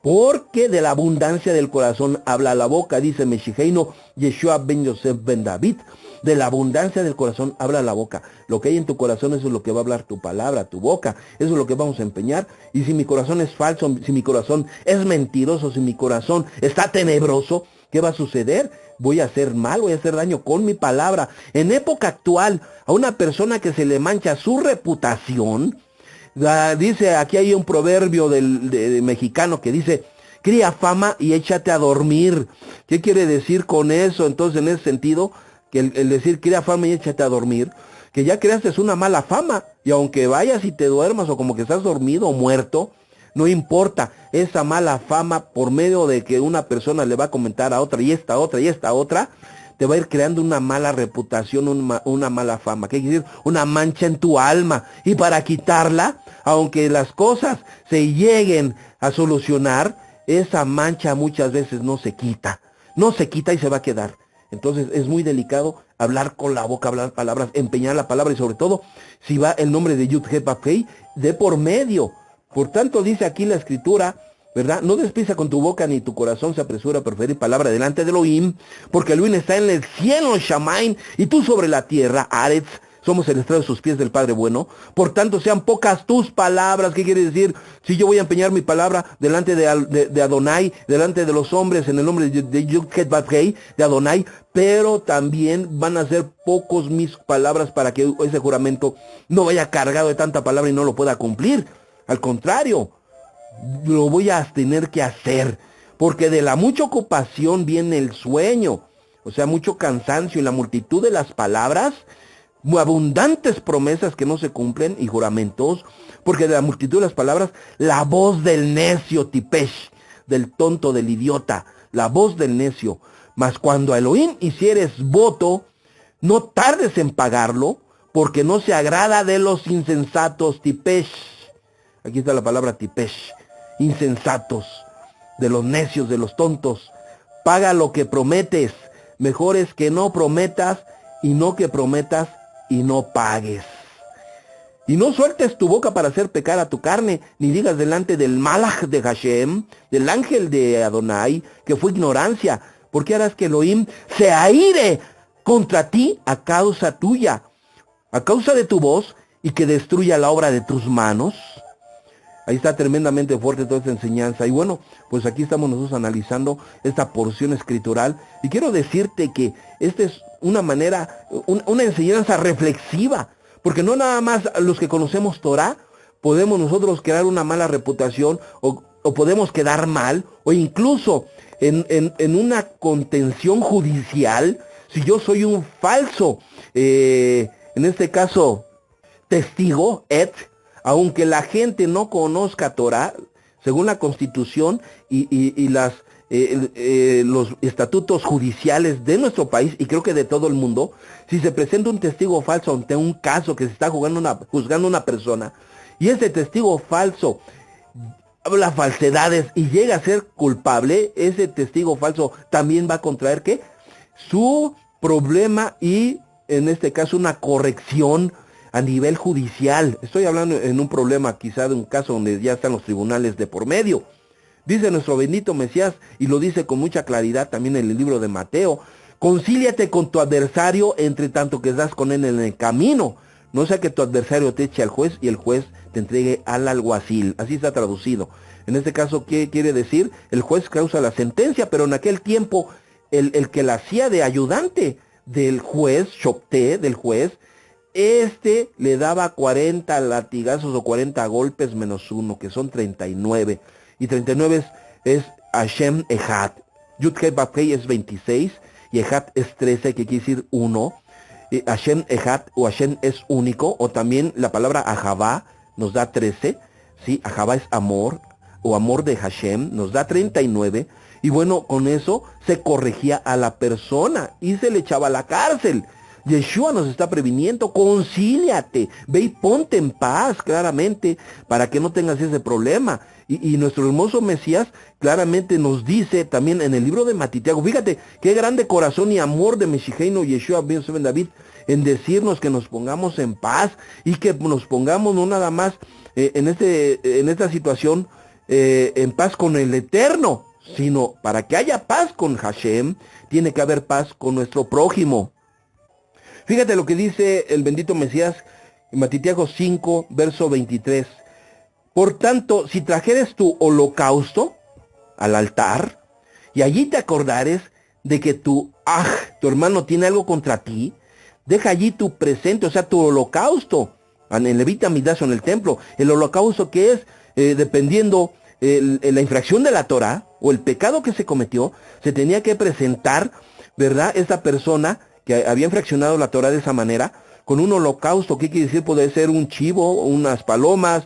A: Porque de la abundancia del corazón habla la boca, dice Meshicheino Yeshua ben Yosef ben David. De la abundancia del corazón habla la boca. Lo que hay en tu corazón, eso es lo que va a hablar tu palabra, tu boca. Eso es lo que vamos a empeñar. Y si mi corazón es falso, si mi corazón es mentiroso, si mi corazón está tenebroso, ¿qué va a suceder? Voy a hacer mal, voy a hacer daño con mi palabra. En época actual, a una persona que se le mancha su reputación, dice, aquí hay un proverbio de mexicano que dice, cría fama y échate a dormir. ¿Qué quiere decir con eso? Entonces, en ese sentido, que el decir crea fama y échate a dormir, que ya creaste una mala fama, y aunque vayas y te duermas o como que estás dormido o muerto, no importa, esa mala fama por medio de que una persona le va a comentar a otra y esta otra y esta otra, te va a ir creando una mala reputación, una mala fama. ¿Qué quiere decir? Una mancha en tu alma. Y para quitarla, aunque las cosas se lleguen a solucionar, esa mancha muchas veces no se quita. No se quita y se va a quedar. Entonces es muy delicado hablar con la boca, hablar palabras, empeñar la palabra y sobre todo si va el nombre de Yud-Heh-Vav-Heh de por medio. Por tanto dice aquí la escritura, ¿verdad? No despieza con tu boca ni tu corazón se apresura a preferir palabra delante de Elohim, porque Elohim está en el cielo, Shamaim, y tú sobre la tierra, Aretz. Somos el estrado de sus pies del Padre bueno. Por tanto, sean pocas tus palabras. ¿Qué quiere decir? Si yo voy a empeñar mi palabra delante de Adonai, delante de los hombres, en el nombre de Yud-Heh-Vav-Heh, de Adonai, pero también van a ser pocos mis palabras para que ese juramento no vaya cargado de tanta palabra y no lo pueda cumplir. Al contrario, lo voy a tener que hacer, porque de la mucha ocupación viene el sueño, o sea, mucho cansancio y la multitud de las palabras, abundantes promesas que no se cumplen y juramentos, porque de la multitud de las palabras, la voz del necio, tipesh, del tonto, del idiota, la voz del necio. Mas cuando a Elohim hicieres voto, no tardes en pagarlo, porque no se agrada de los insensatos, tipesh. Aquí está la palabra tipesh, insensatos, de los necios, de los tontos. Paga lo que prometes. Mejor es que no prometas y no que prometas y no pagues. Y no sueltes tu boca para hacer pecar a tu carne, ni digas delante del Malach de Hashem, del ángel de Adonai, que fue ignorancia, porque harás que Elohim se aire contra ti a causa tuya, a causa de tu voz, y que destruya la obra de tus manos. Ahí está tremendamente fuerte toda esta enseñanza. Y bueno, pues aquí estamos nosotros analizando esta porción escritural. Y quiero decirte que esta es una manera, una enseñanza reflexiva. Porque no nada más los que conocemos Torah podemos nosotros crear una mala reputación o podemos quedar mal. O incluso en una contención judicial, si yo soy un falso, en este caso, testigo, aunque la gente no conozca Torah, según la Constitución y los estatutos judiciales de nuestro país, y creo que de todo el mundo, si se presenta un testigo falso ante un caso que se está juzgando una persona, y ese testigo falso habla falsedades y llega a ser culpable, ese testigo falso también va a contraer, ¿qué? Su problema y, en este caso, una corrección a nivel judicial. Estoy hablando en un problema, quizá de un caso donde ya están los tribunales de por medio. Dice nuestro bendito Mesías, y lo dice con mucha claridad también en el libro de Mateo, concíliate con tu adversario entre tanto que estás con él en el camino. No sea que tu adversario te eche al juez y el juez te entregue al alguacil. Así está traducido. En este caso, ¿qué quiere decir? El juez causa la sentencia, pero en aquel tiempo el que la hacía de ayudante del juez, Shopté, del juez, le daba 40 latigazos o 40 golpes menos uno, que son 39. Y 39 es Hashem Echad. Yud-Heh-Vav-Heh es 26 y Echad es 13, que quiere decir uno. Hashem Echad o Hashem es único, o también la palabra Ahavá nos da 13, ¿sí? Ahavá es amor, o amor de Hashem, nos da 39. Y bueno, con eso se corregía a la persona y se le echaba a la cárcel. Yeshua nos está previniendo, concíliate, ve y ponte en paz claramente para que no tengas ese problema. Y nuestro hermoso Mesías claramente nos dice también en el libro de Matitiago, fíjate qué grande corazón y amor de Meshicheinu Yeshua ben David en decirnos que nos pongamos en paz y que nos pongamos no nada más en esta situación en paz con el Eterno, sino para que haya paz con Hashem, tiene que haber paz con nuestro prójimo. Fíjate lo que dice el bendito Mesías en Matitiago 5, verso 23. Por tanto, si trajeres tu holocausto al altar, y allí te acordares de que tu hermano tiene algo contra ti, deja allí tu presente, o sea, tu holocausto, en el Levita Midash, en el templo. El holocausto que es, dependiendo la infracción de la Torah, o el pecado que se cometió, se tenía que presentar, ¿verdad? Esta persona que había infraccionado la Torah de esa manera, con un holocausto. ¿Qué quiere decir? Puede ser un chivo, unas palomas,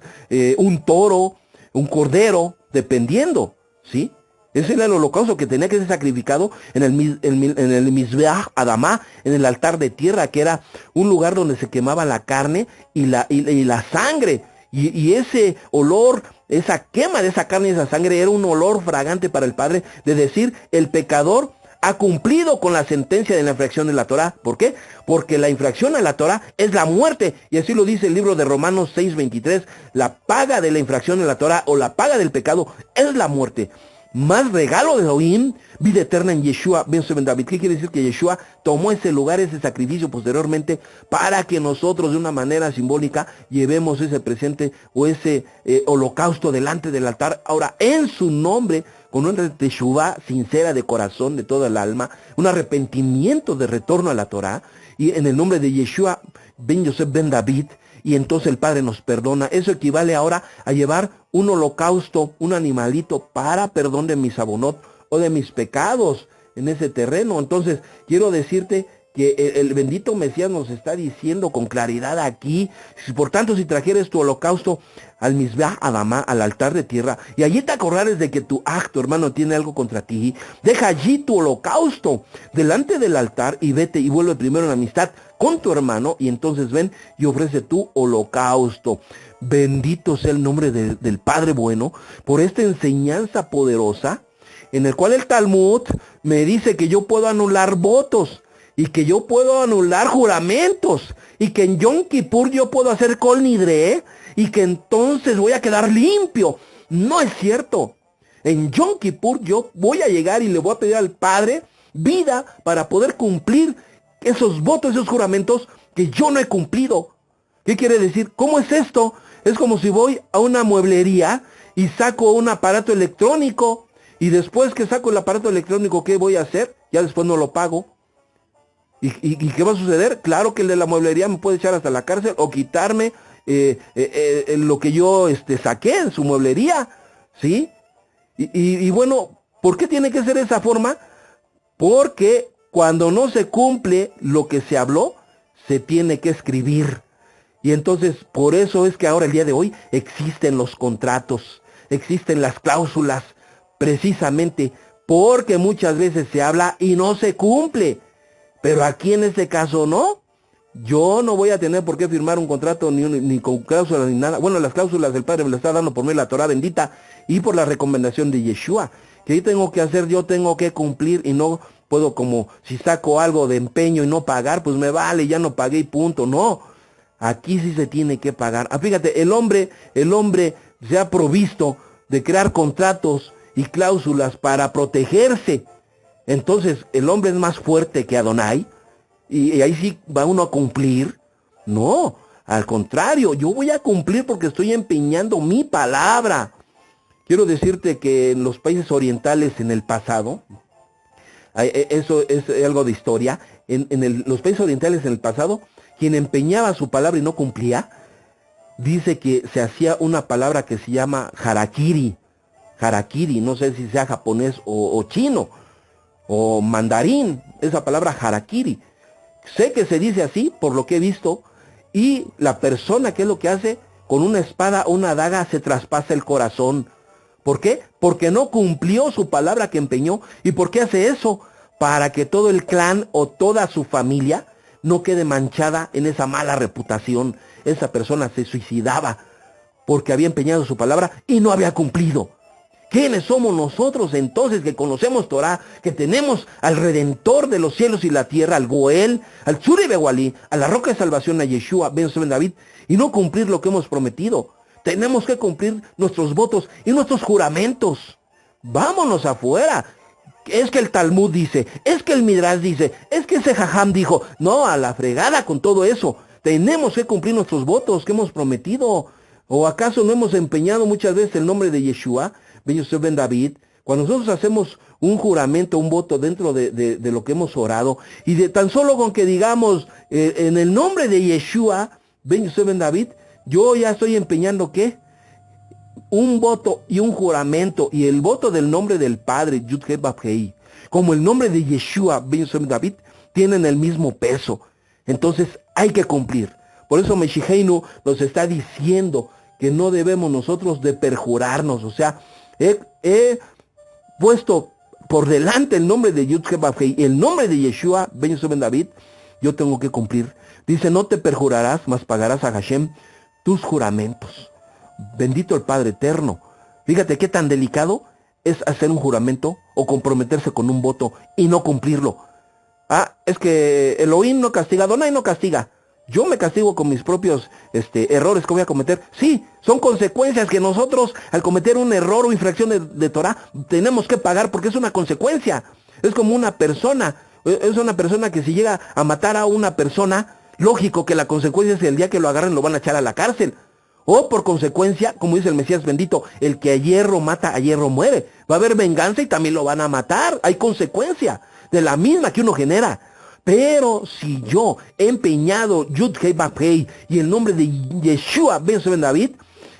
A: un toro, un cordero, dependiendo, ¿sí? Ese era el holocausto que tenía que ser sacrificado en el Mizbeach Adamá, en el altar de tierra, que era un lugar donde se quemaba la carne y la sangre. Y ese olor, esa quema de esa carne y esa sangre era un olor fragante para el Padre, de decir, el pecador ha cumplido con la sentencia de la infracción de la Torá. ¿Por qué? Porque la infracción a la Torá es la muerte. Y así lo dice el libro de Romanos 6:23. La paga de la infracción a la Torá, o la paga del pecado, es la muerte. Más regalo de Elohim, vida eterna en Yeshua ben David. ¿Qué quiere decir? Que Yeshua tomó ese lugar, ese sacrificio posteriormente, para que nosotros de una manera simbólica llevemos ese presente o ese holocausto delante del altar. Ahora, en su nombre, con una teshuvá sincera de corazón, de toda el alma, un arrepentimiento de retorno a la Torá, y en el nombre de Yeshua ben Yosef ben David, y entonces el Padre nos perdona. Eso equivale ahora a llevar un holocausto, un animalito para perdón de mis abonot o de mis pecados en ese terreno. Entonces quiero decirte que el bendito Mesías nos está diciendo con claridad aquí, por tanto, si trajeres tu holocausto al Mizbeach Adamá, al altar de tierra, y allí te acordares de que tu hermano tiene algo contra ti, deja allí tu holocausto delante del altar y vete y vuelve primero en amistad con tu hermano, y entonces ven y ofrece tu holocausto. Bendito sea el nombre del Padre bueno por esta enseñanza poderosa, en el cual el Talmud me dice que yo puedo anular votos, y que yo puedo anular juramentos, y que en Yom Kippur yo puedo hacer Kol Nidre, y que entonces voy a quedar limpio. No es cierto. En Yom Kippur yo voy a llegar y le voy a pedir al Padre vida para poder cumplir esos votos, esos juramentos que yo no he cumplido. ¿Qué quiere decir? ¿Cómo es esto? Es como si voy a una mueblería y saco un aparato electrónico, y después que saco el aparato electrónico, ¿qué voy a hacer? Ya después no lo pago. ¿Y qué va a suceder? Claro que el de la mueblería me puede echar hasta la cárcel o quitarme lo que yo saqué en su mueblería, ¿sí? Y bueno, ¿por qué tiene que ser esa forma? Porque cuando no se cumple lo que se habló, se tiene que escribir. Y entonces, por eso es que ahora, el día de hoy, existen los contratos, existen las cláusulas, precisamente porque muchas veces se habla y no se cumple. Pero aquí en este caso no. Yo no voy a tener por qué firmar un contrato ni con cláusulas ni nada. Bueno, las cláusulas del Padre me las está dando por medio de la Torah bendita y por la recomendación de Yeshua. ¿Qué tengo que hacer? Yo tengo que cumplir, y no puedo, como si saco algo de empeño y no pagar, pues me vale, ya no pagué y punto. No, aquí sí se tiene que pagar. Fíjate, el hombre se ha provisto de crear contratos y cláusulas para protegerse. Entonces, ¿el hombre es más fuerte que Adonai? ¿Y ahí sí va uno a cumplir? No, al contrario, yo voy a cumplir porque estoy empeñando mi palabra. Quiero decirte que en los países orientales en el pasado, eso es algo de historia, los países orientales en el pasado, quien empeñaba su palabra y no cumplía, dice que se hacía una palabra que se llama harakiri. Harakiri, no sé si sea japonés o chino, o mandarín, esa palabra harakiri. Sé que se dice así por lo que he visto, y la persona, ¿qué es lo que hace? Con una espada o una daga se traspasa el corazón. ¿Por qué? Porque no cumplió su palabra que empeñó. ¿Y por qué hace eso? Para que todo el clan o toda su familia no quede manchada en esa mala reputación. Esa persona se suicidaba porque había empeñado su palabra y no había cumplido. ¿Quiénes somos nosotros entonces que conocemos Torah, que tenemos al Redentor de los cielos y la tierra, al Goel, al Tzuri Bewali, a la roca de salvación, a Yeshua ben David, y no cumplir lo que hemos prometido? Tenemos que cumplir nuestros votos y nuestros juramentos. Vámonos afuera. Es que el Talmud dice, es que el Midrash dice, es que ese Jajam dijo. No, a la fregada con todo eso. Tenemos que cumplir nuestros votos que hemos prometido. ¿O acaso no hemos empeñado muchas veces el nombre de Yeshua ben Yosef ben David? Cuando nosotros hacemos un juramento, un voto dentro de lo que hemos orado, y de tan solo con que digamos en el nombre de Yeshua ben Yosef ben David, yo ya estoy empeñando, ¿qué? Un voto y un juramento, y el voto del nombre del Padre, Yud-Heh Vav-Hei, como el nombre de Yeshua ben Yosef ben David, tienen el mismo peso. Entonces hay que cumplir. Por eso Meshiheinu nos está diciendo que no debemos nosotros de perjurarnos. O sea, he puesto por delante el nombre de Yud-Heh-Vav-Hei, el nombre de Yeshua, Ben Yosef Ben David, yo tengo que cumplir. Dice, no te perjurarás, mas pagarás a Hashem tus juramentos. Bendito el Padre Eterno. Fíjate qué tan delicado es hacer un juramento o comprometerse con un voto y no cumplirlo. Ah, es que Elohim no castiga, Adonai no castiga. Yo me castigo con mis propios errores que voy a cometer. Sí, son consecuencias que nosotros al cometer un error o infracción de Torah tenemos que pagar porque es una consecuencia. Es como una persona. Es una persona que si llega a matar a una persona, lógico que la consecuencia es que el día que lo agarren lo van a echar a la cárcel. O por consecuencia, como dice el Mesías bendito, el que a hierro mata, a hierro muere. Va a haber venganza y también lo van a matar. Hay consecuencia de la misma que uno genera. Pero si yo he empeñado Yud-Heh-Vav-Hei y el nombre de Yeshua Ben Yosef Ben David,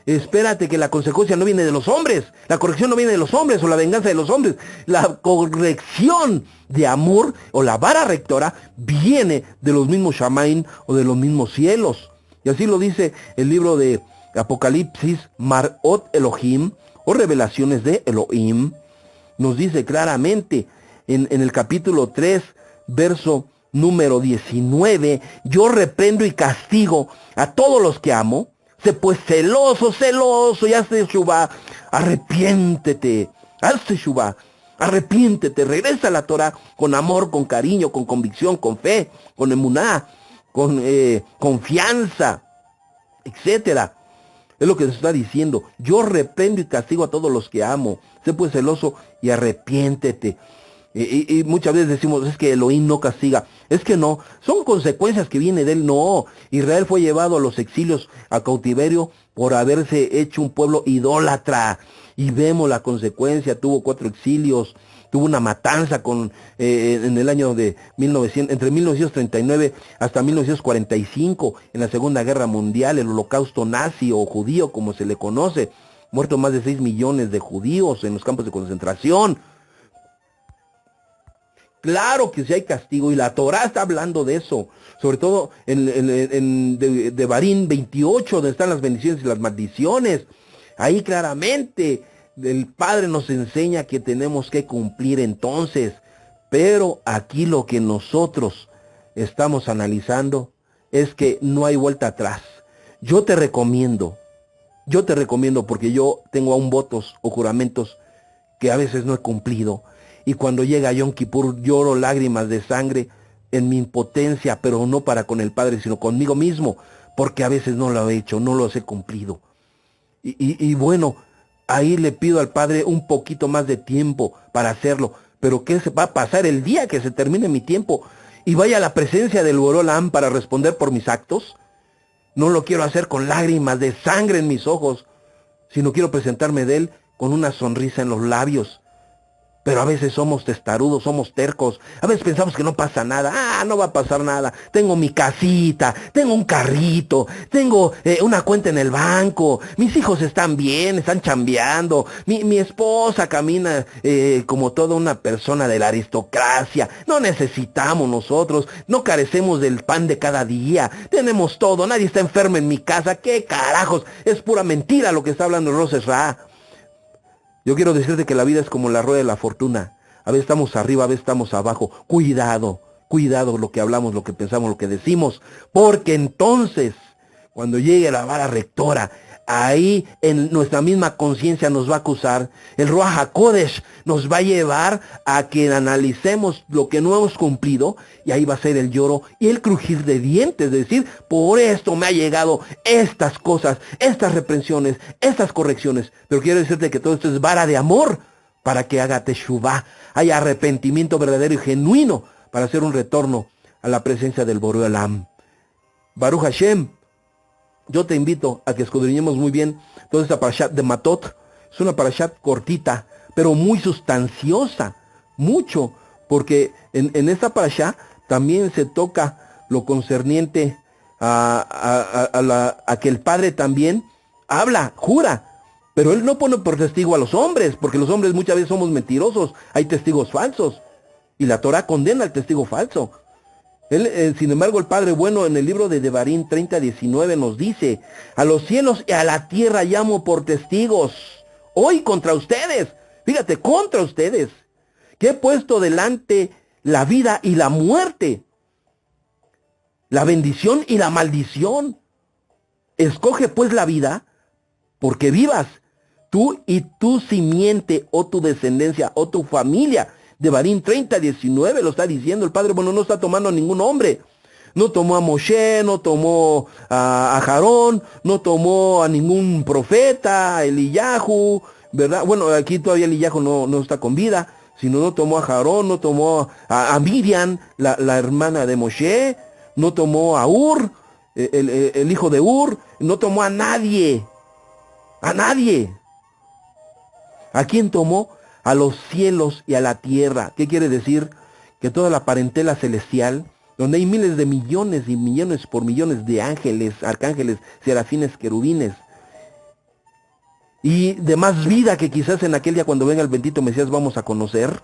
A: espérate que la consecuencia no viene de los hombres, la corrección no viene de los hombres o la venganza de los hombres, la corrección de amor o la vara rectora viene de los mismos Shamaim o de los mismos cielos. Y así lo dice el libro de Apocalipsis, Marot Elohim, o revelaciones de Elohim. Nos dice claramente en el capítulo 3, verso número 19, yo reprendo y castigo a todos los que amo. Sé pues celoso, y haz teshuvá, arrepiéntete, haz teshuvá, arrepiéntete, regresa a la Torah con amor, con cariño, con convicción, con fe, con emuná, con confianza, etcétera. Es lo que se está diciendo. Yo reprendo y castigo a todos los que amo. Sé pues celoso y arrepiéntete. Y muchas veces decimos, es que Elohim no castiga. Es que no, son consecuencias que vienen de él. No, Israel fue llevado a los exilios, a cautiverio, por haberse hecho un pueblo idólatra. Y vemos la consecuencia, tuvo 4 exilios, tuvo una matanza en el año de entre 1939 hasta 1945, en la Segunda Guerra Mundial, el holocausto nazi o judío, como se le conoce. Muerto más de 6 millones de judíos en los campos de concentración. Claro que sí hay castigo y la Torah está hablando de eso, sobre todo en Devarim 28, donde están las bendiciones y las maldiciones. Ahí claramente el Padre nos enseña que tenemos que cumplir entonces, pero aquí lo que nosotros estamos analizando es que no hay vuelta atrás. Yo te recomiendo porque yo tengo aún votos o juramentos que a veces no he cumplido. Y cuando llega Yom Kippur lloro lágrimas de sangre en mi impotencia, pero no para con el Padre, sino conmigo mismo, porque a veces no lo he hecho, no los he cumplido. Y bueno, ahí le pido al Padre un poquito más de tiempo para hacerlo, pero ¿qué se va a pasar el día que se termine mi tiempo y vaya a la presencia del Boré Olam para responder por mis actos? No lo quiero hacer con lágrimas de sangre en mis ojos, sino quiero presentarme de él con una sonrisa en los labios. Pero a veces somos testarudos, somos tercos. A veces pensamos que no pasa nada. Ah, no va a pasar nada. Tengo mi casita, tengo un carrito, tengo una cuenta en el banco. Mis hijos están bien, están chambeando. Mi esposa camina como toda una persona de la aristocracia. No necesitamos nosotros, no carecemos del pan de cada día. Tenemos todo, nadie está enfermo en mi casa. ¿Qué carajos? Es pura mentira lo que está hablando Rosh Hashanah. Yo quiero decirte que la vida es como la rueda de la fortuna. A veces estamos arriba, a veces estamos abajo. Cuidado lo que hablamos, lo que pensamos, lo que decimos. Porque entonces, cuando llegue la vara rectora, ahí en nuestra misma conciencia nos va a acusar. El Ruach HaKodesh nos va a llevar a que analicemos lo que no hemos cumplido. Y ahí va a ser el lloro y el crujir de dientes. Es decir, por esto me ha llegado estas cosas, estas reprensiones, estas correcciones. Pero quiero decirte que todo esto es vara de amor para que haga teshuvá. Haya arrepentimiento verdadero y genuino para hacer un retorno a la presencia del Boré Olam. Baruch Hashem. Yo te invito a que escudriñemos muy bien toda esta parashat de Matot. Es una parashat cortita, pero muy sustanciosa, mucho, porque en esta parashat también se toca lo concerniente a que el Padre también habla, jura, pero Él no pone por testigo a los hombres, porque los hombres muchas veces somos mentirosos, hay testigos falsos, y la Torah condena al testigo falso. Sin embargo, el Padre bueno en el libro de Devarim 30:19 nos dice: a los cielos y a la tierra llamo por testigos, hoy contra ustedes, fíjate, contra ustedes, que he puesto delante la vida y la muerte, la bendición y la maldición. Escoge pues la vida, porque vivas, tú y tu simiente, o tu descendencia, o tu familia. Devarim 30:19 lo está diciendo. El Padre bueno no está tomando a ningún hombre. No tomó a Moshe, no tomó a Aarón, no tomó a ningún profeta, a Eliyahu, ¿verdad? Bueno, aquí todavía Eliyahu no está con vida, sino no tomó a Aarón, no tomó a Miriam, la hermana de Moshe, no tomó a Ur, el hijo de Ur, no tomó a nadie. A nadie. ¿A quién tomó? A los cielos y a la tierra. ¿Qué quiere decir? Que toda la parentela celestial, donde hay miles de millones y millones por millones de ángeles, arcángeles, serafines, querubines, y de más vida que quizás en aquel día cuando venga el bendito Mesías vamos a conocer,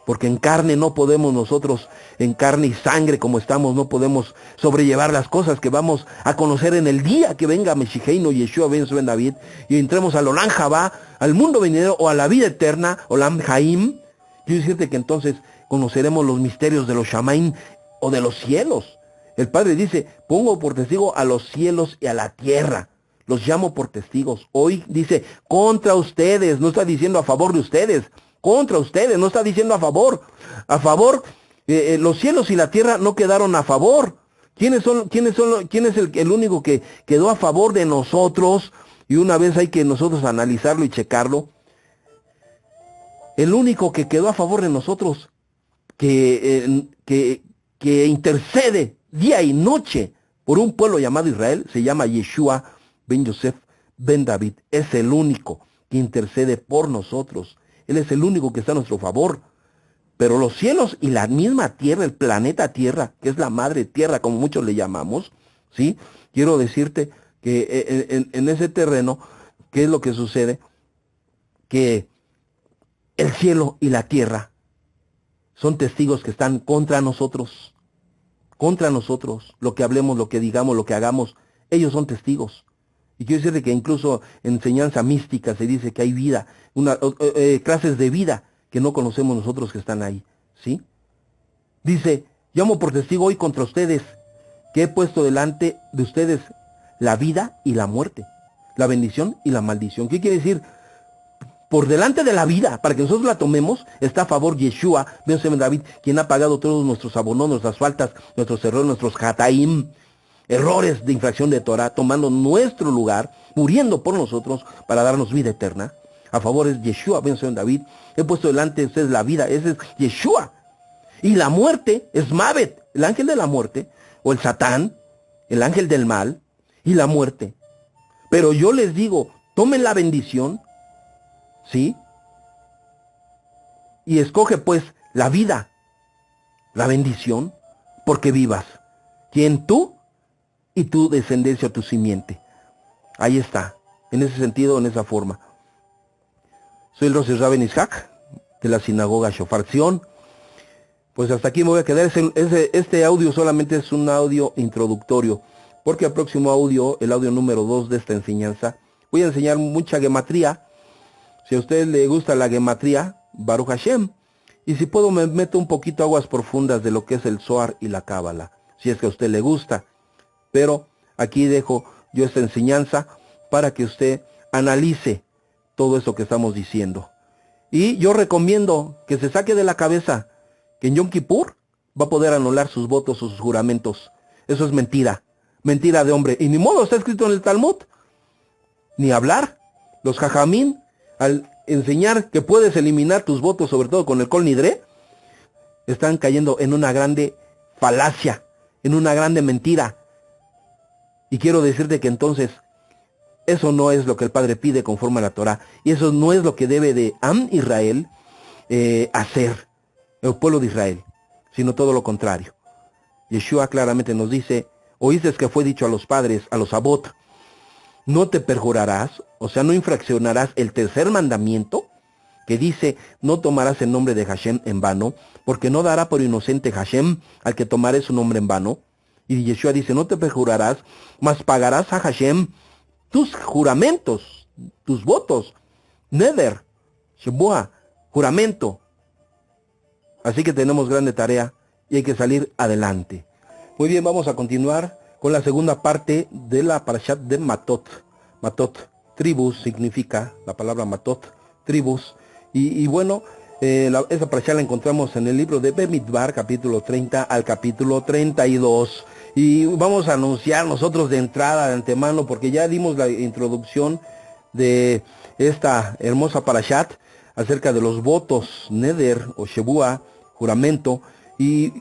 A: porque en carne no podemos nosotros, en carne y sangre como estamos, no podemos sobrellevar las cosas que vamos a conocer en el día que venga Meshicheinu Yeshua Ben David, y entremos al Olam Jabá, al mundo venidero, o a la vida eterna, Olam Jaim. Quiero decirte que entonces conoceremos los misterios de los Shamaim, o de los cielos. El Padre dice: pongo por testigo a los cielos y a la tierra. Los llamo por testigos. Hoy dice contra ustedes, no está diciendo a favor de ustedes. Contra ustedes, no está diciendo a favor. A favor, los cielos y la tierra no quedaron a favor. ¿Quién es el único que quedó a favor de nosotros? Y una vez hay que nosotros analizarlo y checarlo. El único que quedó a favor de nosotros, que intercede día y noche por un pueblo llamado Israel, se llama Yeshua Ben Yosef Ben David. Es el único que intercede por nosotros. Él es el único que está a nuestro favor. Pero los cielos y la misma tierra, el planeta Tierra, que es la madre tierra, como muchos le llamamos, ¿sí? Quiero decirte que en ese terreno, ¿qué es lo que sucede? Que el cielo y la tierra son testigos que están contra nosotros. Contra nosotros. Lo que hablemos, lo que digamos, lo que hagamos, ellos son testigos. Y quiero decirle que incluso en enseñanza mística se dice que hay vida, clases de vida que no conocemos nosotros que están ahí, ¿sí? Dice: llamo por testigo hoy contra ustedes, que he puesto delante de ustedes la vida y la muerte, la bendición y la maldición. ¿Qué quiere decir? Por delante de la vida, para que nosotros la tomemos, está a favor Yeshua Ben David, quien ha pagado todos nuestros abonos, nuestras faltas, nuestros errores, nuestros hataim, errores de infracción de Torah, tomando nuestro lugar, muriendo por nosotros para darnos vida eterna. A favor es Yeshua Ben David. He puesto delante de ustedes la vida, ese es Yeshua. Y la muerte es Mavet, el ángel de la muerte, o el Satán, el ángel del mal, y la muerte. Pero yo les digo, tomen la bendición, ¿sí? Y escoge pues la vida, la bendición, porque vivas. ¿Quién? Tú y tu descendencia o tu simiente. Ahí está, en ese sentido, en esa forma. Soy el Rosh Raben Isaac, de la sinagoga Shofar Zion. Pues hasta aquí me voy a quedar. Este audio solamente es un audio introductorio, porque el próximo audio, el audio número 2 de esta enseñanza, voy a enseñar mucha gematría. Si a usted le gusta la gematría, Baruch Hashem. Y si puedo me meto un poquito aguas profundas de lo que es el Zohar y la Cábala, si es que a usted le gusta. Pero aquí dejo yo esta enseñanza para que usted analice todo eso que estamos diciendo. Y yo recomiendo que se saque de la cabeza que en Yom Kippur va a poder anular sus votos o sus juramentos. Eso es mentira. Mentira de hombre. Y ni modo, está escrito en el Talmud. Ni hablar. Los jajamín, al enseñar que puedes eliminar tus votos, sobre todo con el Kol Nidre, están cayendo en una grande falacia, en una grande mentira. Y quiero decirte que entonces eso no es lo que el Padre pide conforme a la Torah. Y eso no es lo que debe de Am Israel hacer, el pueblo de Israel, sino todo lo contrario. Yeshua claramente nos dice: oíste que fue dicho a los padres, a los abot, no te perjurarás, o sea, no infraccionarás el tercer mandamiento, que dice, no tomarás el nombre de Hashem en vano, porque no dará por inocente Hashem al que tomare su nombre en vano. Y Yeshua dice, no te perjurarás, mas pagarás a Hashem tus juramentos, tus votos, neder, shebua, juramento. Así que tenemos grande tarea y hay que salir adelante. Muy bien, vamos a continuar con la segunda parte de la parashat de Matot. Matot, tribus, significa la palabra Matot, tribus. Y bueno, esa parashat la encontramos en el libro de Bemidbar, capítulo 30 al capítulo 32. Y vamos a anunciar nosotros de entrada, de antemano, porque ya dimos la introducción de esta hermosa parashat acerca de los votos, neder o shebua, juramento, y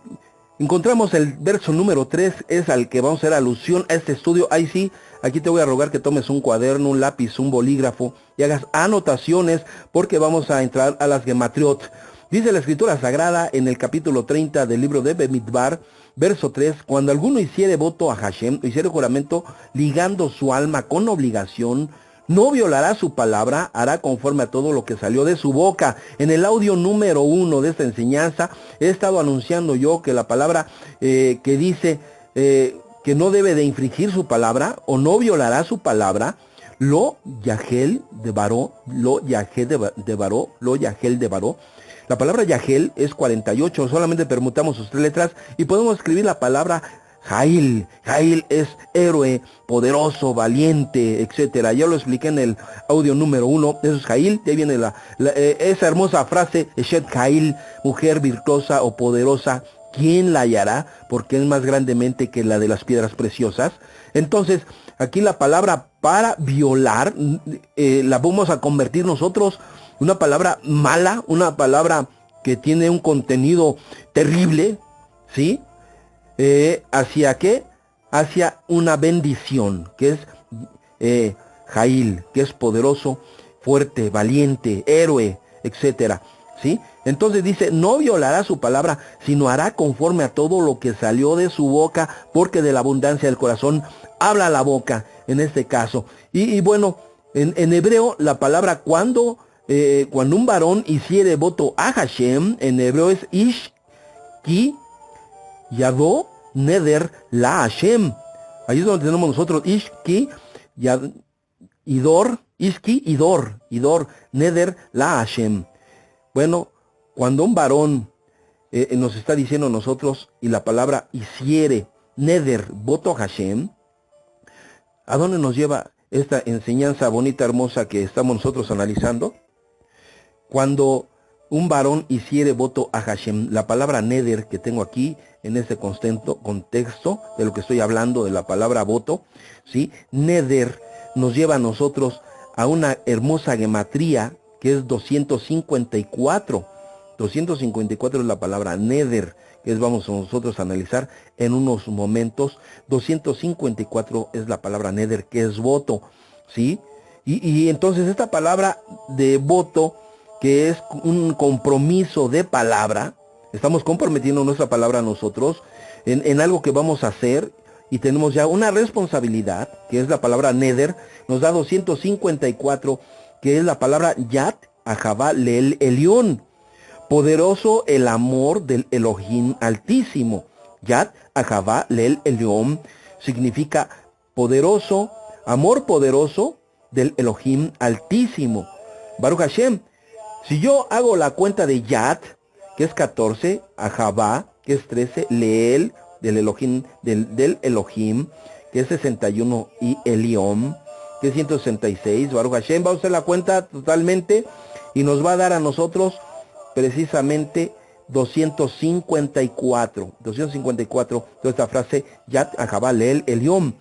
A: encontramos el verso número 3, es al que vamos a hacer alusión a este estudio. Ahí sí, aquí te voy a rogar que tomes un cuaderno, un lápiz, un bolígrafo y hagas anotaciones, porque vamos a entrar a las gematriot. Dice la Escritura Sagrada en el capítulo 30 del libro de Bemidbar, verso 3, cuando alguno hiciere voto a Hashem, o hiciere juramento ligando su alma con obligación, no violará su palabra, hará conforme a todo lo que salió de su boca. En el audio número 1 de esta enseñanza he estado anunciando yo que la palabra que dice que no debe de infringir su palabra o no violará su palabra, lo yahel de baró, lo yahel de baró, lo yahel de baró. La palabra yahel es 48, solamente permutamos sus 3 letras y podemos escribir la palabra Jail. Jail es héroe, poderoso, valiente, etcétera. Ya lo expliqué en el audio número 1. Eso es Jail. De ahí viene esa hermosa frase, Eshet Jail, mujer virtuosa o poderosa, ¿quién la hallará? Porque es más grandemente que la de las piedras preciosas. Entonces, aquí la palabra para violar, la vamos a convertir nosotros una palabra mala, una palabra que tiene un contenido terrible, ¿sí? ¿Hacia qué? Hacia una bendición, que es Jail, que es poderoso, fuerte, valiente, héroe, etcétera, ¿sí? Entonces dice, no violará su palabra, sino hará conforme a todo lo que salió de su boca, porque de la abundancia del corazón habla la boca, en este caso. Y bueno, en hebreo, la palabra cuando un varón hiciere voto a Hashem, en hebreo es ish, ki, Yadó neder la Hashem. Ahí es donde tenemos nosotros Ishki, Idor, Ishki, Idor, neder la Hashem. Bueno, cuando un varón nos está diciendo a nosotros y la palabra hiciere, neder, voto a Hashem, ¿a dónde nos lleva esta enseñanza bonita, hermosa que estamos nosotros analizando? Cuando un varón hiciere voto a Hashem, la palabra neder que tengo aquí en este contexto de lo que estoy hablando de la palabra voto, ¿sí? Neder nos lleva a nosotros a una hermosa gematría que es 254. 254 es la palabra neder, que vamos a nosotros a analizar en unos momentos. 254 es la palabra neder, que es voto, ¿sí? Y entonces esta palabra de voto, que es un compromiso de palabra, estamos comprometiendo nuestra palabra a nosotros en algo que vamos a hacer y tenemos ya una responsabilidad, que es la palabra neder, nos da 254, que es la palabra yat ajabá leel elión, poderoso el amor del Elohim altísimo. Yat ajabá leel elión significa poderoso, amor poderoso del Elohim altísimo. Baruch Hashem. Si yo hago la cuenta de Yat, que es 14, Ajabá, que es 13, Leel, del Elohim, del Elohim, que es 61, y Elión, que es 166, Baruch Hashem, vamos a hacer la cuenta totalmente, y nos va a dar a nosotros precisamente 254, toda esta frase, Yat, Ajabá, Leel, Elión,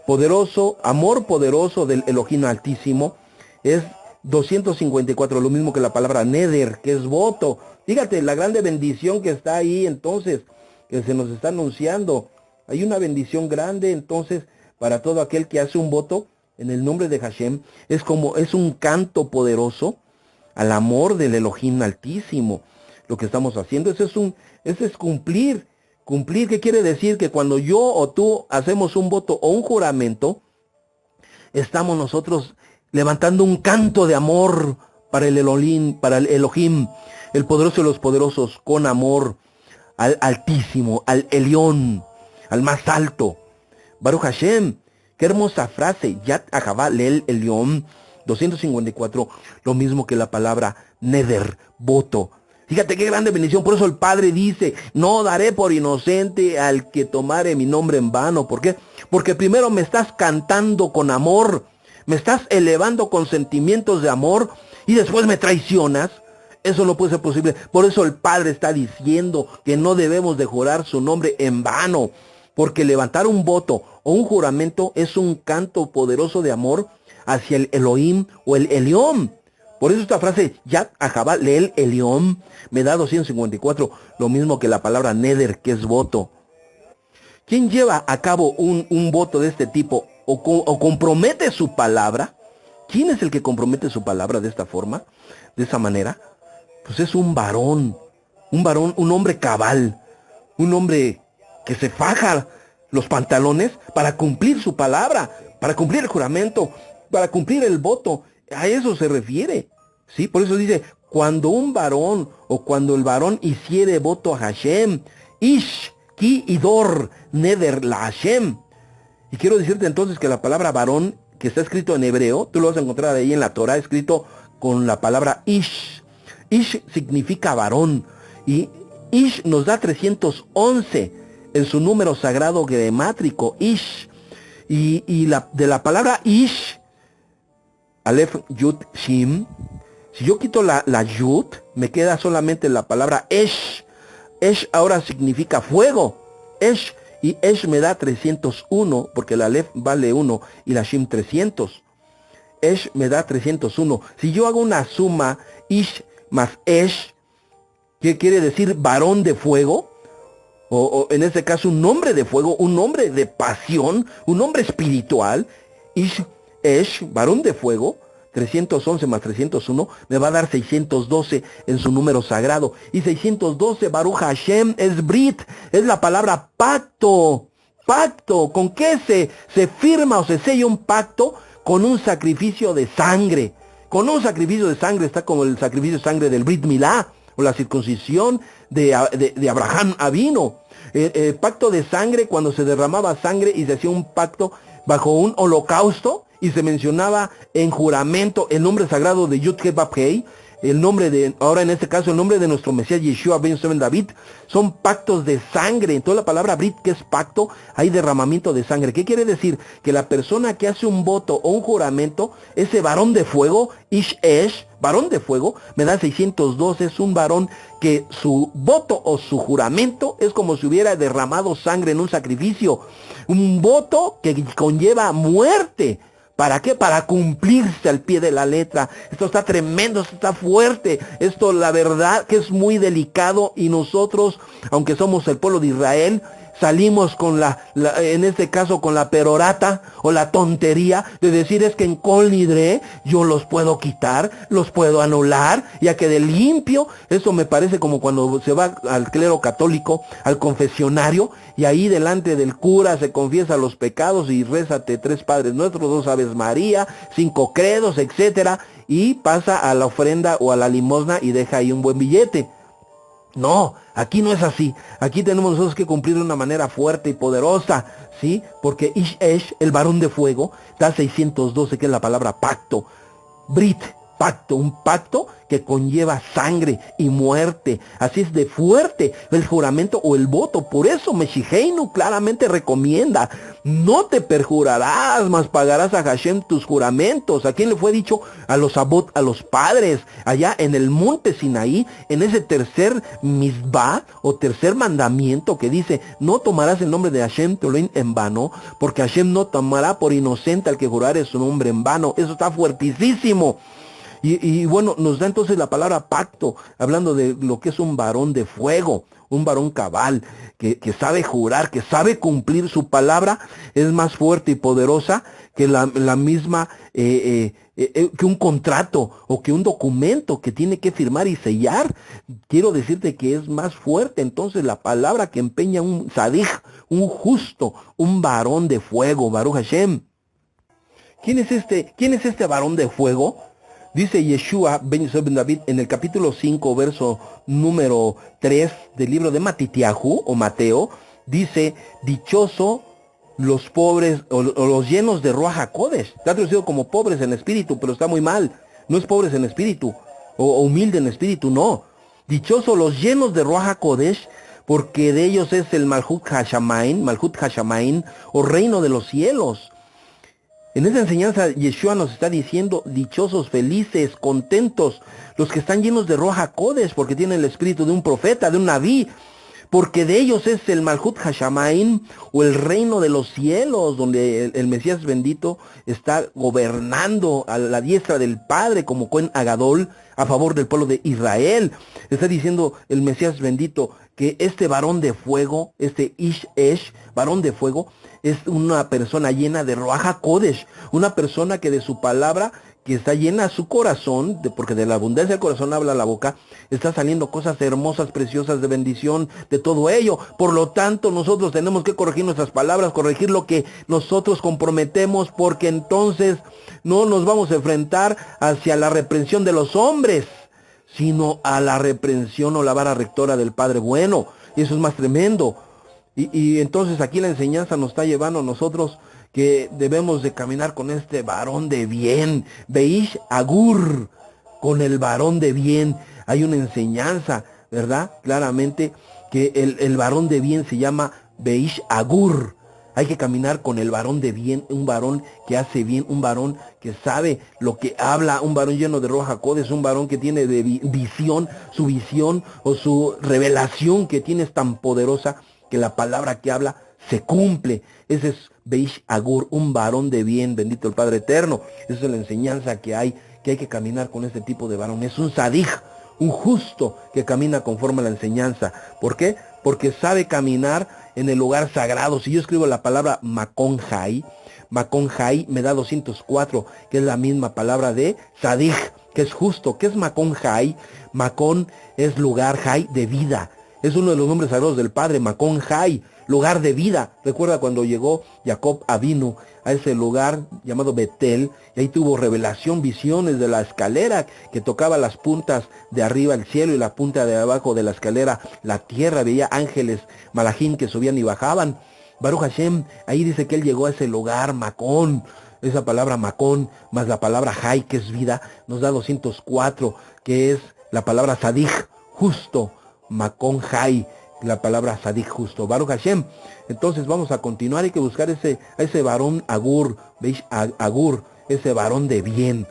A: poderoso, amor poderoso del Elohim altísimo, es 254, lo mismo que la palabra neder, que es voto. Fíjate la grande bendición que está ahí, entonces, que se nos está anunciando. Hay una bendición grande, entonces, para todo aquel que hace un voto en el nombre de Hashem. Es un canto poderoso al amor del Elohim altísimo. Lo que estamos haciendo, eso es cumplir. Cumplir, ¿qué quiere decir? Que cuando yo o tú hacemos un voto o un juramento, estamos nosotros levantando un canto de amor para el Elohim, el poderoso de los poderosos, con amor, al Altísimo, al Elión, al más alto. Baruch Hashem, qué hermosa frase, Yat Ahavá Leel Elión, 254, lo mismo que la palabra neder, voto. Fíjate qué grande bendición, por eso el Padre dice, no daré por inocente al que tomare mi nombre en vano. ¿Por qué? Porque primero me estás cantando con amor, me estás elevando con sentimientos de amor y después me traicionas. Eso no puede ser posible. Por eso el Padre está diciendo que no debemos de jurar su nombre en vano, porque levantar un voto o un juramento es un canto poderoso de amor hacia el Elohim o el Elión. Por eso esta frase, Yat Ahavá Leel Elión, me da 254, lo mismo que la palabra neder, que es voto. ¿Quién lleva a cabo un voto de este tipo o compromete su palabra? ¿Quién es el que compromete su palabra de esta forma, de esa manera? Pues es un varón, un hombre cabal, un hombre que se faja los pantalones para cumplir su palabra, para cumplir el juramento, para cumplir el voto. A eso se refiere, ¿sí? Por eso dice, cuando un varón o cuando el varón hiciere voto a Hashem, Ish, Ki Idor, Neder la Hashem. Y quiero decirte entonces que la palabra varón, que está escrito en hebreo, tú lo vas a encontrar ahí en la Torah, escrito con la palabra Ish. Ish significa varón. Y Ish nos da 311 en su número sagrado gemátrico, Ish. Y de la palabra Ish, Aleph, Yud, Shim, si yo quito la Yud, me queda solamente la palabra Esh. Esh ahora significa fuego. Esh, y Esh me da 301, porque la Aleph vale 1 y la Shim 300. Esh me da 301. Si yo hago una suma, Ish más Esh, ¿qué quiere decir? Varón de fuego. O en este caso un hombre de fuego, un hombre de pasión, un hombre espiritual. Ish, Esh, varón de fuego, 311 más 301, me va a dar 612 en su número sagrado. Y 612, Baruch Hashem, es Brit, es la palabra pacto. Pacto, ¿con qué se firma o se sella un pacto? Con un sacrificio de sangre. Con un sacrificio de sangre está como el sacrificio de sangre del Brit Milá, o la circuncisión de Abraham Avino. El pacto de sangre, cuando se derramaba sangre y se hacía un pacto bajo un holocausto y se mencionaba en juramento el nombre sagrado de Yud-Heh-Vav-Heh, el nombre de, ahora en este caso el nombre de nuestro Mesías Yeshua Ben Seven David, son pactos de sangre. En toda la palabra Brit, que es pacto, hay derramamiento de sangre. ¿Qué quiere decir? Que la persona que hace un voto o un juramento, ese varón de fuego, Ish Esh, varón de fuego, me da 612, es un varón que su voto o su juramento es como si hubiera derramado sangre en un sacrificio. Un voto que conlleva muerte. ¿Para qué? Para cumplirse al pie de la letra. Esto está tremendo, esto está fuerte. Esto la verdad que es muy delicado y nosotros, aunque somos el pueblo de Israel, salimos con en este caso con la perorata o la tontería de decir es que en Kol Nidre yo los puedo quitar, los puedo anular, ya quedé limpio. Eso me parece como cuando se va al clero católico, al confesionario, y ahí delante del cura se confiesa los pecados y rézate 3 Padres Nuestros, 2 Aves María, 5 credos, etcétera, y pasa a la ofrenda o a la limosna y deja ahí un buen billete. No, aquí no es así. Aquí tenemos nosotros que cumplir de una manera fuerte y poderosa, ¿sí? Porque Ish Esh, el varón de fuego, da 612, que es la palabra pacto. Brit, pacto, un pacto que conlleva sangre y muerte. Así es de fuerte el juramento o el voto. Por eso Meshiheinu claramente recomienda, no te perjurarás, mas pagarás a Hashem tus juramentos. ¿A quién le fue dicho? A los abot, a los padres, allá en el monte Sinaí, en ese tercer misbah o tercer mandamiento que dice, no tomarás el nombre de Hashem tu Elohim en vano, porque Hashem no tomará por inocente al que jurare su nombre en vano. Eso está fuertísimo. Y bueno, nos da entonces la palabra pacto, hablando de lo que es un varón de fuego, un varón cabal, que sabe jurar, que sabe cumplir su palabra, es más fuerte y poderosa que la misma, que un contrato o que un documento que tiene que firmar y sellar. Quiero decirte que es más fuerte entonces la palabra que empeña un sadij, un justo, un varón de fuego, Baruch Hashem. ¿Quién es este varón de fuego? Dice Yeshua ben Yosef ben David en el capítulo 5, verso número 3 del libro de Matitiahu o Mateo, dice, dichoso los pobres o los llenos de Ruach HaKodesh. Está traducido como pobres en espíritu, pero está muy mal. No es pobres en espíritu o humilde en espíritu, no. Dichoso los llenos de Ruach HaKodesh, porque de ellos es el Malhut Hashamain o reino de los cielos. En esa enseñanza Yeshua nos está diciendo, dichosos, felices, contentos, los que están llenos de Ruach HaKodesh, porque tienen el espíritu de un profeta, de un naví, porque de ellos es el Malhut Hashamain, o el reino de los cielos, donde el Mesías bendito está gobernando a la diestra del Padre como Cohen Agadol a favor del pueblo de Israel. Está diciendo el Mesías bendito que este varón de fuego, este Ish-Esh, varón de fuego, es una persona llena de Ruach HaKodesh, una persona que de su palabra, que está llena su corazón, porque de la abundancia del corazón habla la boca, está saliendo cosas hermosas, preciosas, de bendición, de todo ello. Por lo tanto, nosotros tenemos que corregir nuestras palabras, corregir lo que nosotros comprometemos, porque entonces no nos vamos a enfrentar hacia la reprensión de los hombres, sino a la reprensión o la vara rectora del Padre bueno. Y eso es más tremendo. Y entonces aquí la enseñanza nos está llevando a nosotros que debemos de caminar con este varón de bien, Beish Agur, con el varón de bien. Hay una enseñanza, ¿verdad? Claramente que el varón de bien se llama Beish Agur. Hay que caminar con el varón de bien, un varón que hace bien, un varón que sabe lo que habla, un varón lleno de Ruach HaKodesh, un varón que tiene de visión o su revelación que tiene es tan poderosa que la palabra que habla se cumple. Ese es Beish Agur, un varón de bien, bendito el Padre Eterno. Esa es la enseñanza que hay que caminar con este tipo de varón. Es un Sadij, un justo que camina conforme a la enseñanza. ¿Por qué? Porque sabe caminar en el lugar sagrado. Si yo escribo la palabra Makon Hai me da 204, que es la misma palabra de Sadij, que es justo. ¿Qué es Makon Hai? Makon es lugar, Hai de vida. Es uno de los nombres sagrados del Padre, Makon Hai, lugar de vida. Recuerda cuando llegó Jacob Avinu a ese lugar llamado Betel, y ahí tuvo revelación, visiones de la escalera que tocaba las puntas de arriba el cielo y la punta de abajo de la escalera la tierra. Veía ángeles, malajim, que subían y bajaban. Baruch Hashem, ahí dice que él llegó a ese lugar, Makon. Esa palabra Makon más la palabra Hai, que es vida, nos da 204, que es la palabra Sadij, justo. Makon Hai, la palabra Sadik, justo. Baruch Hashem. Entonces vamos a continuar. Hay que buscar a ese varón Agur, ¿veis? Agur, ese varón de bien.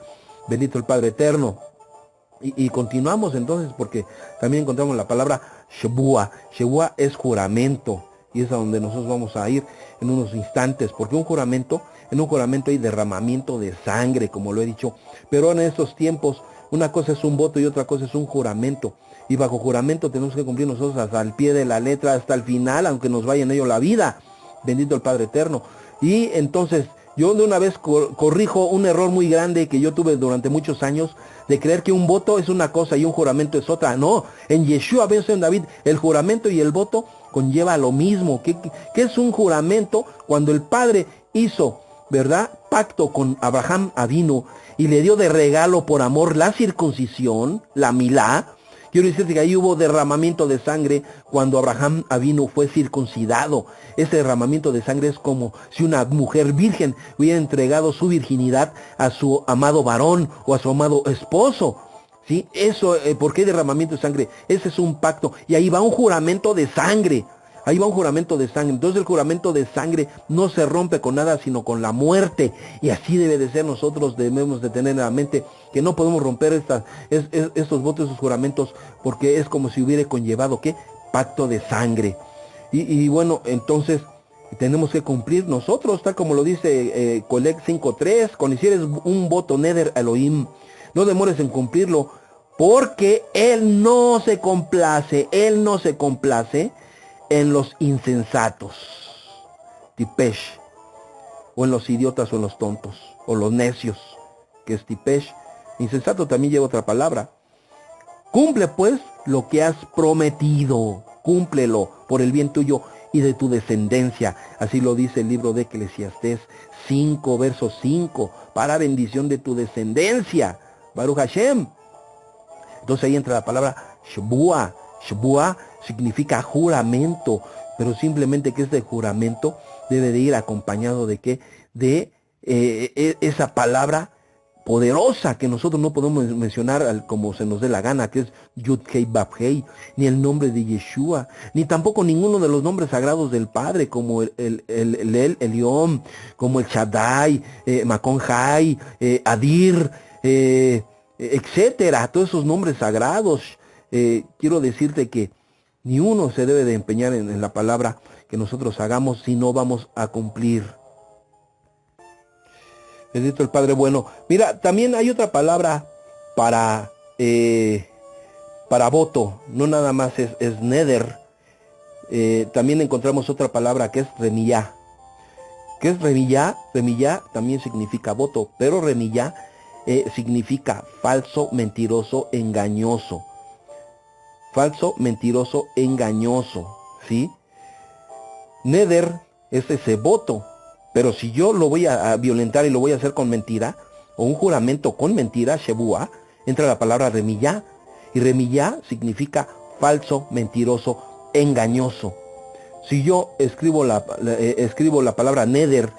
A: Bendito el Padre Eterno. Y continuamos entonces porque también encontramos la palabra Shebua. Shebua es juramento. Y es a donde nosotros vamos a ir en unos instantes. Porque en un juramento hay derramamiento de sangre, como lo he dicho. Pero en estos tiempos, una cosa es un voto y otra cosa es un juramento. Y bajo juramento tenemos que cumplir nosotros hasta el pie de la letra, hasta el final, aunque nos vaya en ello la vida. Bendito el Padre Eterno. Y entonces yo de una vez corrijo un error muy grande que yo tuve durante muchos años, de creer que un voto es una cosa y un juramento es otra. No, en Yeshua ben David, el juramento y el voto conlleva lo mismo. ¿Qué es un juramento? Cuando el Padre hizo, ¿verdad?, pacto con Abraham Avinu y le dio de regalo por amor la circuncisión, la milá. Quiero decirte que ahí hubo derramamiento de sangre cuando Abraham Avinu fue circuncidado. Ese derramamiento de sangre es como si una mujer virgen hubiera entregado su virginidad a su amado varón o a su amado esposo. ¿Sí? Eso, ¿por qué derramamiento de sangre? Ese es un pacto. Y ahí va un juramento de sangre. Ahí va un juramento de sangre. Entonces el juramento de sangre no se rompe con nada, sino con la muerte. Y así debe de ser. Nosotros debemos de tener en la mente que no podemos romper estos votos, estos juramentos, porque es como si hubiera conllevado, ¿qué? Pacto de sangre. Y bueno, entonces tenemos que cumplir nosotros, tal como lo dice Colec 5.3, cuando hicieres un voto neder Elohim, no demores en cumplirlo, porque Él no se complace en los insensatos, tipesh, o en los idiotas o en los tontos, o los necios, que es tipesh. Insensato también lleva otra palabra. Cumple pues lo que has prometido, cúmplelo por el bien tuyo y de tu descendencia. Así lo dice el libro de Eclesiastés 5, verso 5, para bendición de tu descendencia. Baruch Hashem. Entonces ahí entra la palabra Shbuah. Shbuah significa juramento, pero simplemente que este juramento debe de ir acompañado de qué, de esa palabra poderosa que nosotros no podemos mencionar como se nos dé la gana, que es Yud-Hei Bab-Hei, ni el nombre de Yeshua, ni tampoco ninguno de los nombres sagrados del Padre, como el Elión, como el Shaddai, Makon Hai, Adir, etcétera, todos esos nombres sagrados. Quiero decirte que ni uno se debe de empeñar en la palabra que nosotros hagamos si no vamos a cumplir. Bendito el Padre bueno. Mira, también hay otra palabra para voto, no nada más es neder. También encontramos otra palabra que es remillá. ¿Qué es remillá? Remillá también significa voto, pero remillá significa falso, mentiroso, engañoso. Falso, mentiroso, engañoso, ¿sí? Neder es ese voto, pero si yo lo voy a violentar y lo voy a hacer con mentira, o un juramento con mentira, Shebuah, entra la palabra remillá, y remillá significa falso, mentiroso, engañoso. Si yo escribo la palabra neder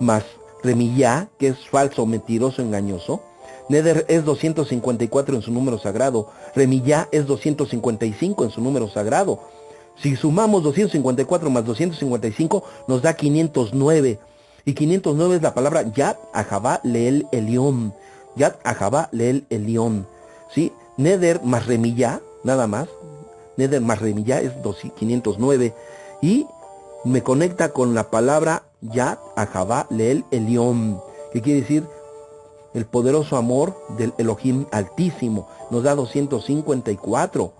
A: más remillá, que es falso, mentiroso, engañoso, neder es 254 en su número sagrado, remillá es 255 en su número sagrado. Si sumamos 254 más 255 nos da 509. Y 509 es la palabra Yad Ahavá Leel Elión. Yad Ahavá Leel Elión. ¿Sí? Neder más remillá, nada más. Neder más remillá es 509. Y me conecta con la palabra Yad Ahavá Leel Elión. ¿Qué quiere decir? El poderoso amor del Elohim Altísimo. Nos da 254.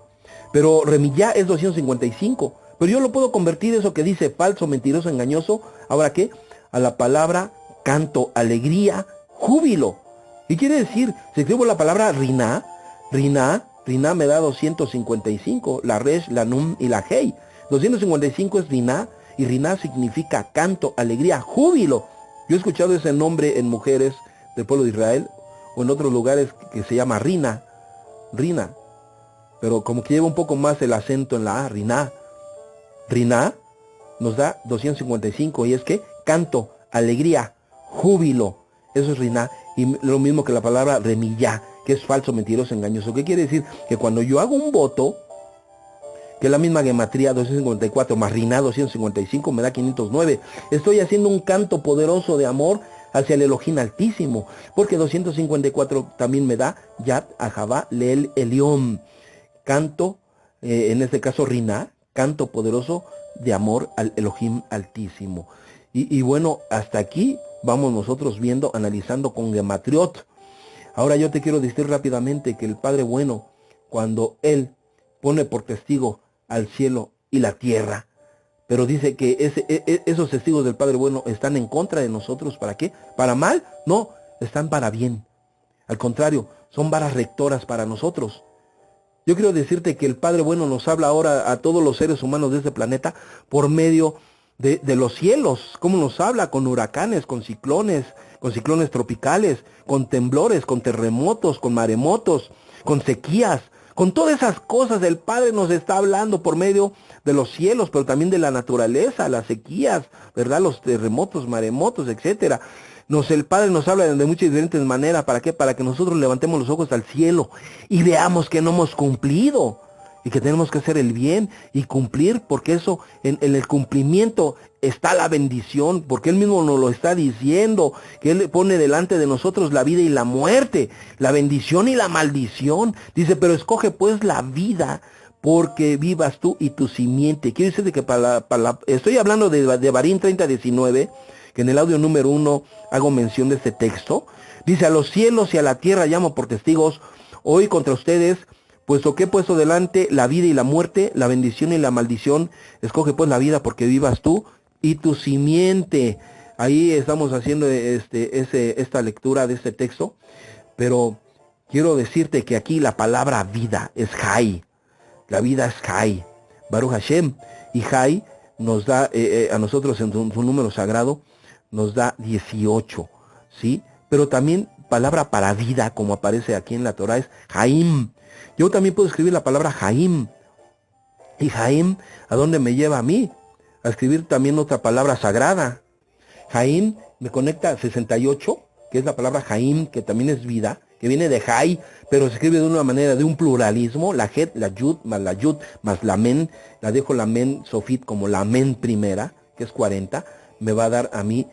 A: Pero remillá es 255. Pero yo lo puedo convertir eso que dice falso, mentiroso, engañoso. ¿Ahora qué? A la palabra canto, alegría, júbilo. ¿Y quiere decir? Si escribo la palabra riná me da 255. La resh, la num y la hei. 255 es riná. Y riná significa canto, alegría, júbilo. Yo he escuchado ese nombre en mujeres del pueblo de Israel. O en otros lugares que se llama Rina. Pero como que lleva un poco más el acento en la A, riná. Riná nos da 255 y es que canto, alegría, júbilo. Eso es riná. Y lo mismo que la palabra remillá, que es falso, mentiroso, engañoso. ¿Qué quiere decir? Que cuando yo hago un voto, que es la misma gematría 254 más riná 255 me da 509, estoy haciendo un canto poderoso de amor hacia el Elohim Altísimo. Porque 254 también me da Yad Ahavá Leel Elión. Canto, en este caso riná, canto poderoso de amor al Elohim Altísimo. Y bueno, hasta aquí vamos nosotros viendo, analizando con Gematriot. Ahora yo te quiero decir rápidamente que el Padre Bueno, cuando Él pone por testigo al cielo y la tierra, pero dice que esos testigos del Padre Bueno están en contra de nosotros, ¿para qué? ¿Para mal? No, están para bien. Al contrario, son varas rectoras para nosotros. Yo quiero decirte que el Padre Bueno nos habla ahora a todos los seres humanos de este planeta por medio de los cielos. ¿Cómo nos habla? Con huracanes, con ciclones tropicales, con temblores, con terremotos, con maremotos, con sequías. Con todas esas cosas el Padre nos está hablando por medio de los cielos, pero también de la naturaleza, las sequías, ¿verdad? Los terremotos, maremotos, etcétera. El Padre nos habla de muchas diferentes maneras. ¿Para qué? Para que nosotros levantemos los ojos al cielo y veamos que no hemos cumplido y que tenemos que hacer el bien y cumplir, porque eso, en el cumplimiento está la bendición, porque Él mismo nos lo está diciendo, que Él pone delante de nosotros la vida y la muerte, la bendición y la maldición. Dice, pero escoge pues la vida, porque vivas tú y tu simiente. Quiero decirte que estoy hablando de Barín 30:19, que en el audio número 1 hago mención de este texto. Dice, a los cielos y a la tierra llamo por testigos hoy contra ustedes, puesto que he puesto delante la vida y la muerte, la bendición y la maldición. Escoge pues la vida, porque vivas tú y tu simiente. Ahí estamos haciendo esta lectura de este texto, pero quiero decirte que aquí la palabra vida es Jai. La vida es Jai, Baruch Hashem. Y Jai nos da, a nosotros en su número sagrado, nos da 18, ¿sí? Pero también palabra para vida, como aparece aquí en la Torah, es Jaim. Yo también puedo escribir la palabra Jaim. Y Jaim, ¿a dónde me lleva a mí? A escribir también otra palabra sagrada. Jaim me conecta a 68, que es la palabra Jaim, que también es vida, que viene de Jai, pero se escribe de una manera, de un pluralismo, la Het, la Yud, más la Men, la dejo la Men Sofit como la Men primera, que es 40, me va a dar a mí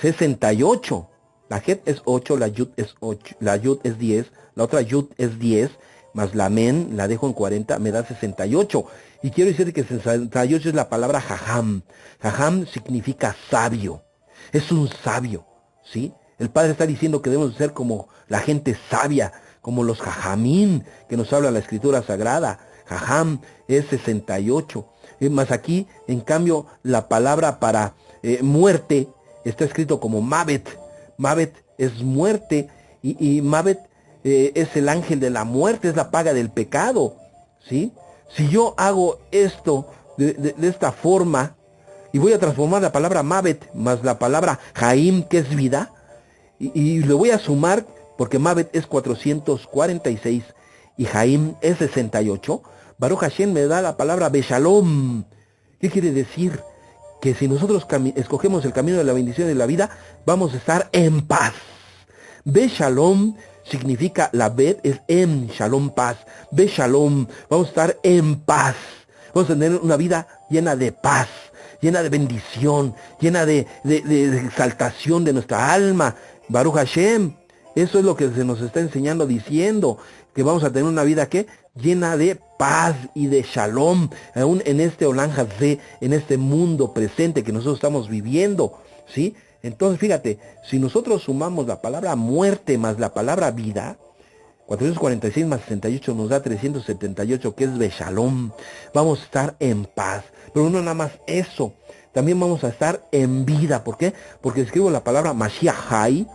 A: 68. La Het es 8, la Yud es 8, la Yud es 10, la otra Yud es 10, más la Men, la dejo en 40, me da 68. Y quiero decir que 68 es la palabra Jajam. Jajam significa sabio. Es un sabio, ¿sí? El Padre está diciendo que debemos ser como la gente sabia, como los Jajamín, que nos habla la Escritura Sagrada. Jajam es 68. Más aquí, en cambio, la palabra para muerte está escrito como Mavet. Mavet es muerte y Mavet es el ángel de la muerte, es la paga del pecado, ¿sí? Si yo hago esto de esta forma y voy a transformar la palabra Mavet más la palabra Jaim, que es vida, y le voy a sumar, porque Mavet es 446 y Jaim es 68, Baruch Hashem me da la palabra Beshalom. ¿Qué quiere decir? Que si nosotros escogemos el camino de la bendición y de la vida, vamos a estar en paz. Beshalom significa, la Bet es en Shalom, paz. Beshalom, vamos a estar en paz. Vamos a tener una vida llena de paz, llena de bendición, llena de exaltación de nuestra alma. Baruch Hashem, eso es lo que se nos está enseñando, diciendo que vamos a tener una vida que llena de paz y de shalom, aún en este Olam Hazé, en este mundo presente que nosotros estamos viviendo, ¿sí? Entonces, fíjate, si nosotros sumamos la palabra muerte más la palabra vida, 446 más 68 nos da 378, que es Beshalom. Vamos a estar en paz. Pero no nada más eso, también vamos a estar en vida. ¿Por qué? Porque escribo la palabra Mashiach Hai.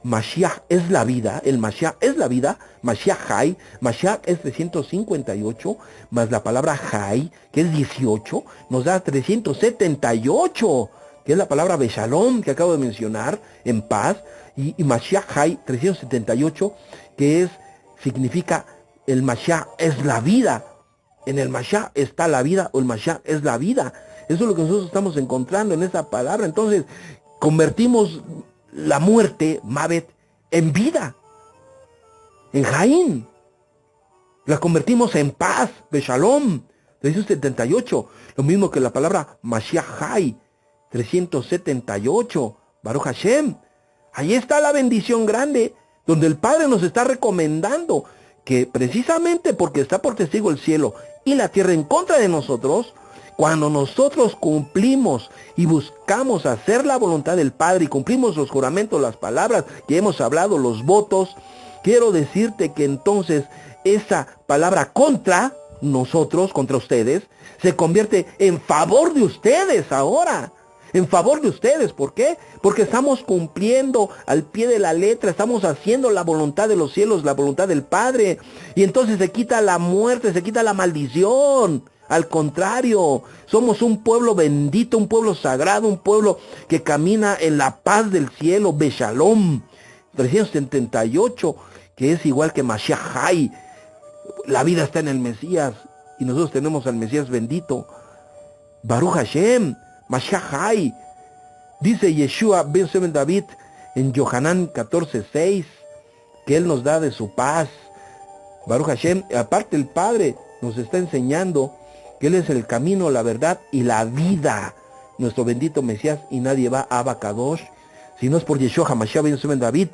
A: Mashiach es la vida, el Mashiach es la vida, Mashiach Hai. Mashiach es 358, más la palabra Hai, que es 18, nos da 378. Que es la palabra Beshalom, que acabo de mencionar, en paz, y Mashiach Hai 378, que significa el Mashiach es la vida. En el Mashiach está la vida, o el Mashiach es la vida. Eso es lo que nosotros estamos encontrando en esa palabra. Entonces, convertimos la muerte, Mavet, en vida, en Jaim. La convertimos en paz, Beshalom, 378. Lo mismo que la palabra Mashiach Hai 378, Baruch Hashem. Ahí está la bendición grande, donde el Padre nos está recomendando que precisamente porque está por testigo el cielo y la tierra en contra de nosotros, cuando nosotros cumplimos y buscamos hacer la voluntad del Padre y cumplimos los juramentos, las palabras que hemos hablado, los votos, quiero decirte que entonces esa palabra contra nosotros, contra ustedes, se convierte en favor de ustedes ahora. En favor de ustedes, ¿por qué? Porque estamos cumpliendo al pie de la letra, estamos haciendo la voluntad de los cielos, la voluntad del Padre. Y entonces se quita la muerte, se quita la maldición. Al contrario, somos un pueblo bendito, un pueblo sagrado, un pueblo que camina en la paz del cielo, Beshalom. 378, que es igual que Mashiach Hai. La vida está en el Mesías y nosotros tenemos al Mesías bendito. Baruch Hashem. Mashiach Hai, dice Yeshua ben Seven David en Yohanan 14:6, que Él nos da de su paz. Baruch Hashem, aparte el Padre nos está enseñando que Él es el camino, la verdad y la vida, nuestro bendito Mesías, y nadie va a Abacadosh, si no es por Yeshua HaMashiach ben Seven David,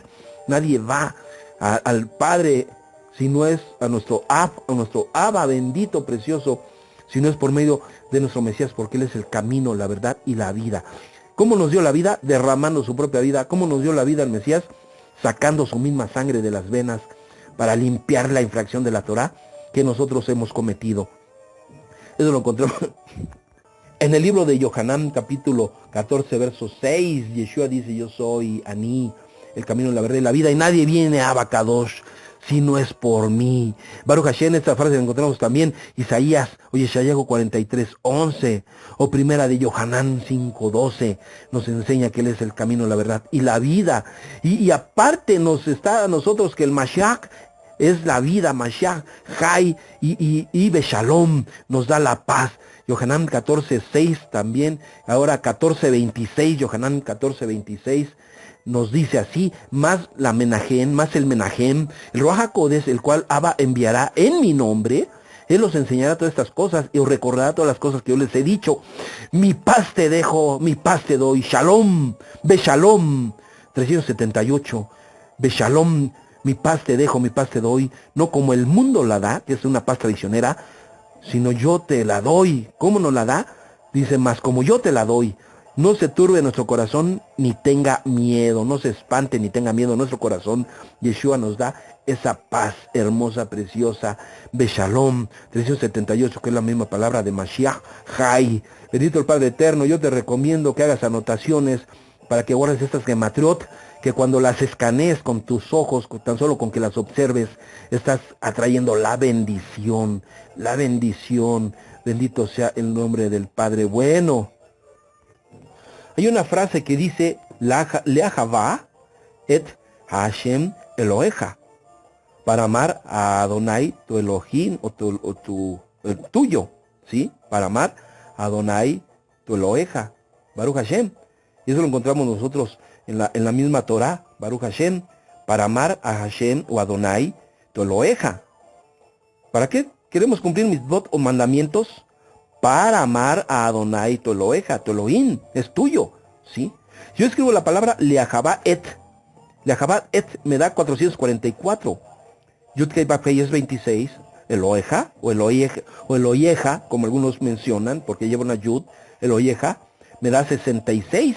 A: nadie va al Padre, si no es a nuestro Abba bendito, precioso, si no es por medio de nuestro Mesías, porque Él es el camino, la verdad y la vida. ¿Cómo nos dio la vida? Derramando su propia vida. ¿Cómo nos dio la vida el Mesías? Sacando su misma sangre de las venas para limpiar la infracción de la Torah que nosotros hemos cometido. Eso lo encontramos en el libro de Yohanan, capítulo 14, verso 6. Yeshua dice, yo soy Aní, el camino, la verdad y la vida, y nadie viene a Abacadosh, si no es por mí. Baruch Hashem, esta frase la encontramos también Isaías, Yeshayahu 43:11, o primera de Yohanan 5:12, nos enseña que Él es el camino, la verdad y la vida. Y aparte nos está a nosotros que el Mashiach es la vida, Mashiach, Jai y Beshalom, nos da la paz. Yohanan 14:6 también, ahora 14:26, Yohanan 14:26, nos dice así, más la Menahem, más el Menahem, el Ruach HaKodesh, el cual Abba enviará en mi nombre, Él os enseñará todas estas cosas y os recordará todas las cosas que yo les he dicho. Mi paz te dejo, mi paz te doy, Shalom, Beshalom, 378, Beshalom, mi paz te dejo, mi paz te doy, no como el mundo la da, que es una paz traicionera, sino yo te la doy. ¿Cómo nos la da? Dice, más como yo te la doy. No se turbe nuestro corazón, ni tenga miedo, no se espante, ni tenga miedo nuestro corazón. Yeshua nos da esa paz hermosa, preciosa, Beshalom, 378, que es la misma palabra de Mashiach, Jai. Bendito el Padre Eterno, yo te recomiendo que hagas anotaciones para que guardes estas gematriot, que cuando las escanees con tus ojos, tan solo con que las observes, estás atrayendo la bendición, la bendición. Bendito sea el nombre del Padre bueno. Hay una frase que dice, Leahavá et Hashem Eloheja, para amar a Adonai, tu Elohim, el tuyo, ¿sí? Para amar a Adonai, tu Eloheja, Baruch Hashem. Y eso lo encontramos nosotros en la misma Torah, Baruch Hashem, para amar a Hashem o Adonai, tu Eloheja. ¿Para qué queremos cumplir mitzvot o mandamientos? Para amar a Adonai, tu Eloheja, tu Elohim, es tuyo, ¿sí? Yo escribo la palabra Leahavá et. Leahavá et me da 444. Yud-Kei Vav-Hei es 26. Eloheja o Eloheja, como algunos mencionan, porque lleva una Yud, Eloheja, me da 66.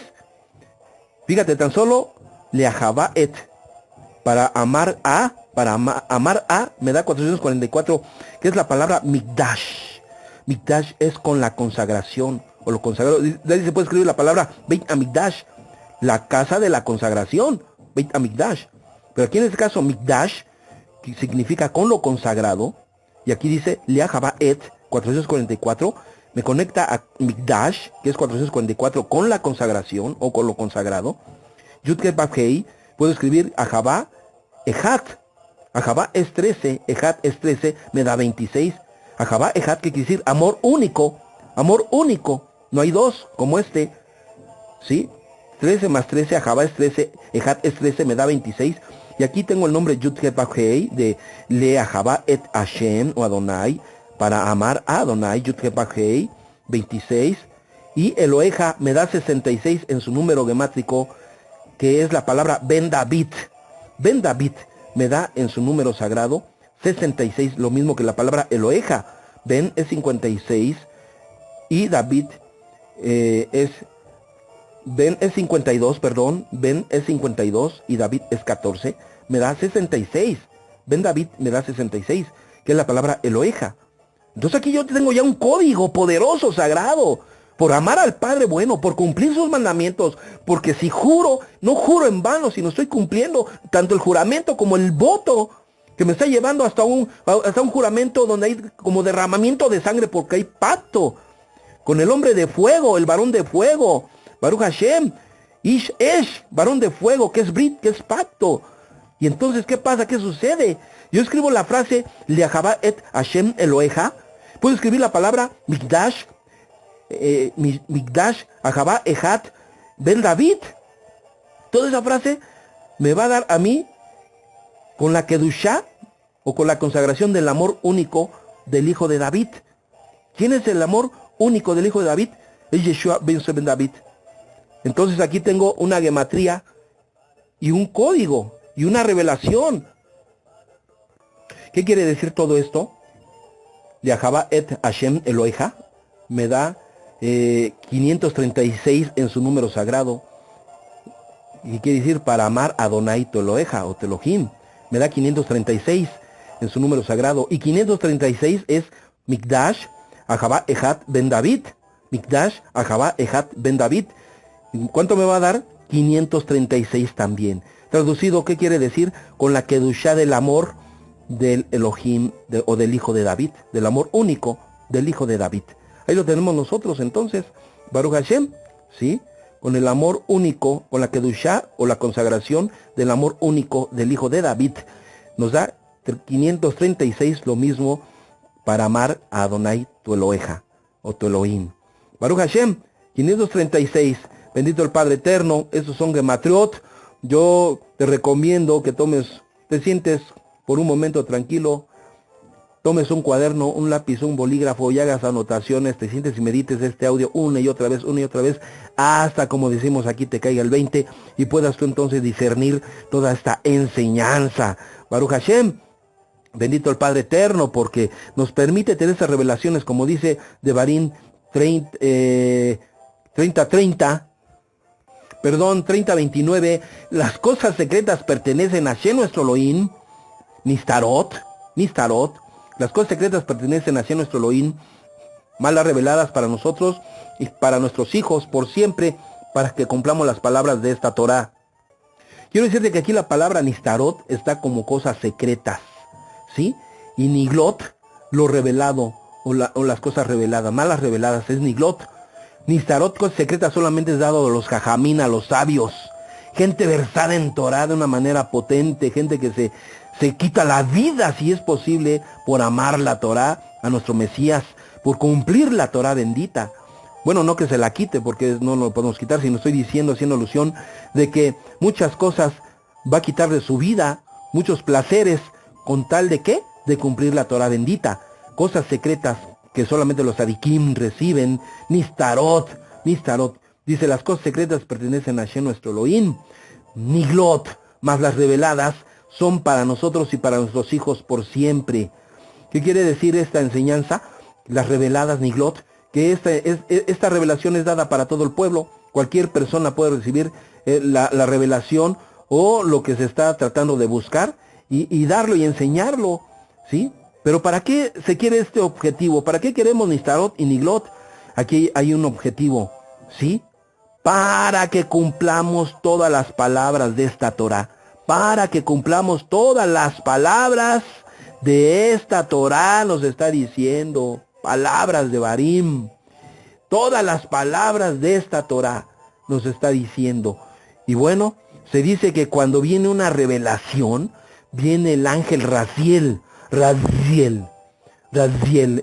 A: Fíjate, tan solo Leahavá et, para amar a, me da 444, que es la palabra Mikdash. Mikdash es con la consagración, o lo consagrado. De ahí se puede escribir la palabra Beit Hamikdash, la casa de la consagración, Beit Hamikdash. Pero aquí en este caso Mikdash, que significa con lo consagrado, y aquí dice Leahavá et, 444, me conecta a Mikdash, que es 444, con la consagración, o con lo consagrado. Yud-Kei Vav-Hei, puedo escribir Ahavá Ejat. Ahavá es 13, Ejat es 13, me da 26. Ahavá Ejat, que quiere decir amor único, no hay dos como este, ¿sí? 13 más 13, Ahavá es 13, Ejat es 13, me da 26. Y aquí tengo el nombre Yud-Kei Vav-Hei de Leahavá et Hashem o Adonai, para amar a Adonai, Yud-Kei Vav-Hei, 26. Y Eloheja me da 66 en su número gemátrico, que es la palabra Ben David. Ben David me da en su número sagrado 66, lo mismo que la palabra Eloheja. Ben es 56 y David Ben es 52, perdón. Ben es 52 y David es 14. Me da 66. Ben David me da 66, que es la palabra Eloheja. Entonces aquí yo tengo ya un código poderoso, sagrado, por amar al Padre bueno, por cumplir sus mandamientos, porque si juro, no juro en vano, sino estoy cumpliendo tanto el juramento como el voto, que me está llevando hasta un juramento donde hay como derramamiento de sangre, porque hay pacto con el hombre de fuego, el varón de fuego, Baruch Hashem, Ish Esh, varón de fuego, que es Brit, que es pacto. Y entonces, ¿qué pasa? ¿Qué sucede? Yo escribo la frase Leahavá et Hashem Eloheja. Puedo escribir la palabra Mikdash, Mikdash, Ahavá Ejat, Ben David. Toda esa frase me va a dar a mí con la Kedushá o con la consagración del amor único del hijo de David. ¿Quién es el amor único del hijo de David? Es Yeshua Ben David. Entonces aquí tengo una gematría y un código y una revelación. ¿Qué quiere decir todo esto? Leahavá et Hashem Eloheja me da 536 en su número sagrado. Y quiere decir para amar a Adonai tu Eloheja o Telohim. Me da 536 en su número sagrado. Y 536 es Mikdash, Ahavá Ejat Ben David. Mikdash, Ahavá Ejat Ben David. ¿Cuánto me va a dar? 536 también. Traducido, ¿qué quiere decir? Con la Kedushá del amor del Elohim o del Hijo de David, del amor único del Hijo de David. Ahí lo tenemos nosotros entonces, Baruch Hashem, ¿sí? Con el amor único, con la Kedushá o la consagración del amor único del Hijo de David. Nos da 536 lo mismo para amar a Adonai tu Eloheja o tu Elohim. Baruch Hashem, 536, bendito el Padre Eterno, esos son gematriot. Yo te recomiendo que te sientes por un momento tranquilo, tomes un cuaderno, un lápiz, un bolígrafo y hagas anotaciones, te sientes y medites este audio una y otra vez, hasta, como decimos aquí, te caiga el 20 y puedas tú entonces discernir toda esta enseñanza. Baruch Hashem, bendito el Padre Eterno, porque nos permite tener estas revelaciones, como dice Devarim 30:29, las cosas secretas pertenecen a Hashem nuestro Elohim, Nistarot, las cosas secretas pertenecen a Hashem nuestro Elohim, malas reveladas para nosotros y para nuestros hijos por siempre, para que cumplamos las palabras de esta Torah. Quiero decirte que aquí la palabra Nistarot está como cosas secretas, ¿sí? Y Niglot, lo revelado, o las cosas reveladas, malas reveladas, es Niglot. Nistarot, cosas secretas, solamente es dado a los jajamín, a los sabios, gente versada en Torah de una manera potente, gente que se quita la vida, si es posible, por amar la Torah, a nuestro Mesías, por cumplir la Torah bendita. Bueno, no que se la quite, porque no lo podemos quitar, sino estoy diciendo, haciendo alusión de que muchas cosas va a quitar de su vida, muchos placeres, con tal de ¿qué? De cumplir la Torah bendita. Cosas secretas que solamente los tzadikim reciben, Nistarot. Dice, las cosas secretas pertenecen a Hashem nuestro Elohim, Niglot, más las reveladas son para nosotros y para nuestros hijos por siempre. ¿Qué quiere decir esta enseñanza? Las reveladas, Niglot, que esta revelación es dada para todo el pueblo. Cualquier persona puede recibir la revelación o lo que se está tratando de buscar y darlo y enseñarlo, ¿sí? Pero ¿para qué se quiere este objetivo? ¿Para qué queremos Nistarot y Niglot? Aquí hay un objetivo, ¿sí? Para que cumplamos todas las palabras de esta Torah. Para que cumplamos todas las palabras de esta Torah, nos está diciendo. Palabras de Barim. Todas las palabras de esta Torah nos está diciendo. Y bueno, se dice que cuando viene una revelación, viene el ángel Raziel,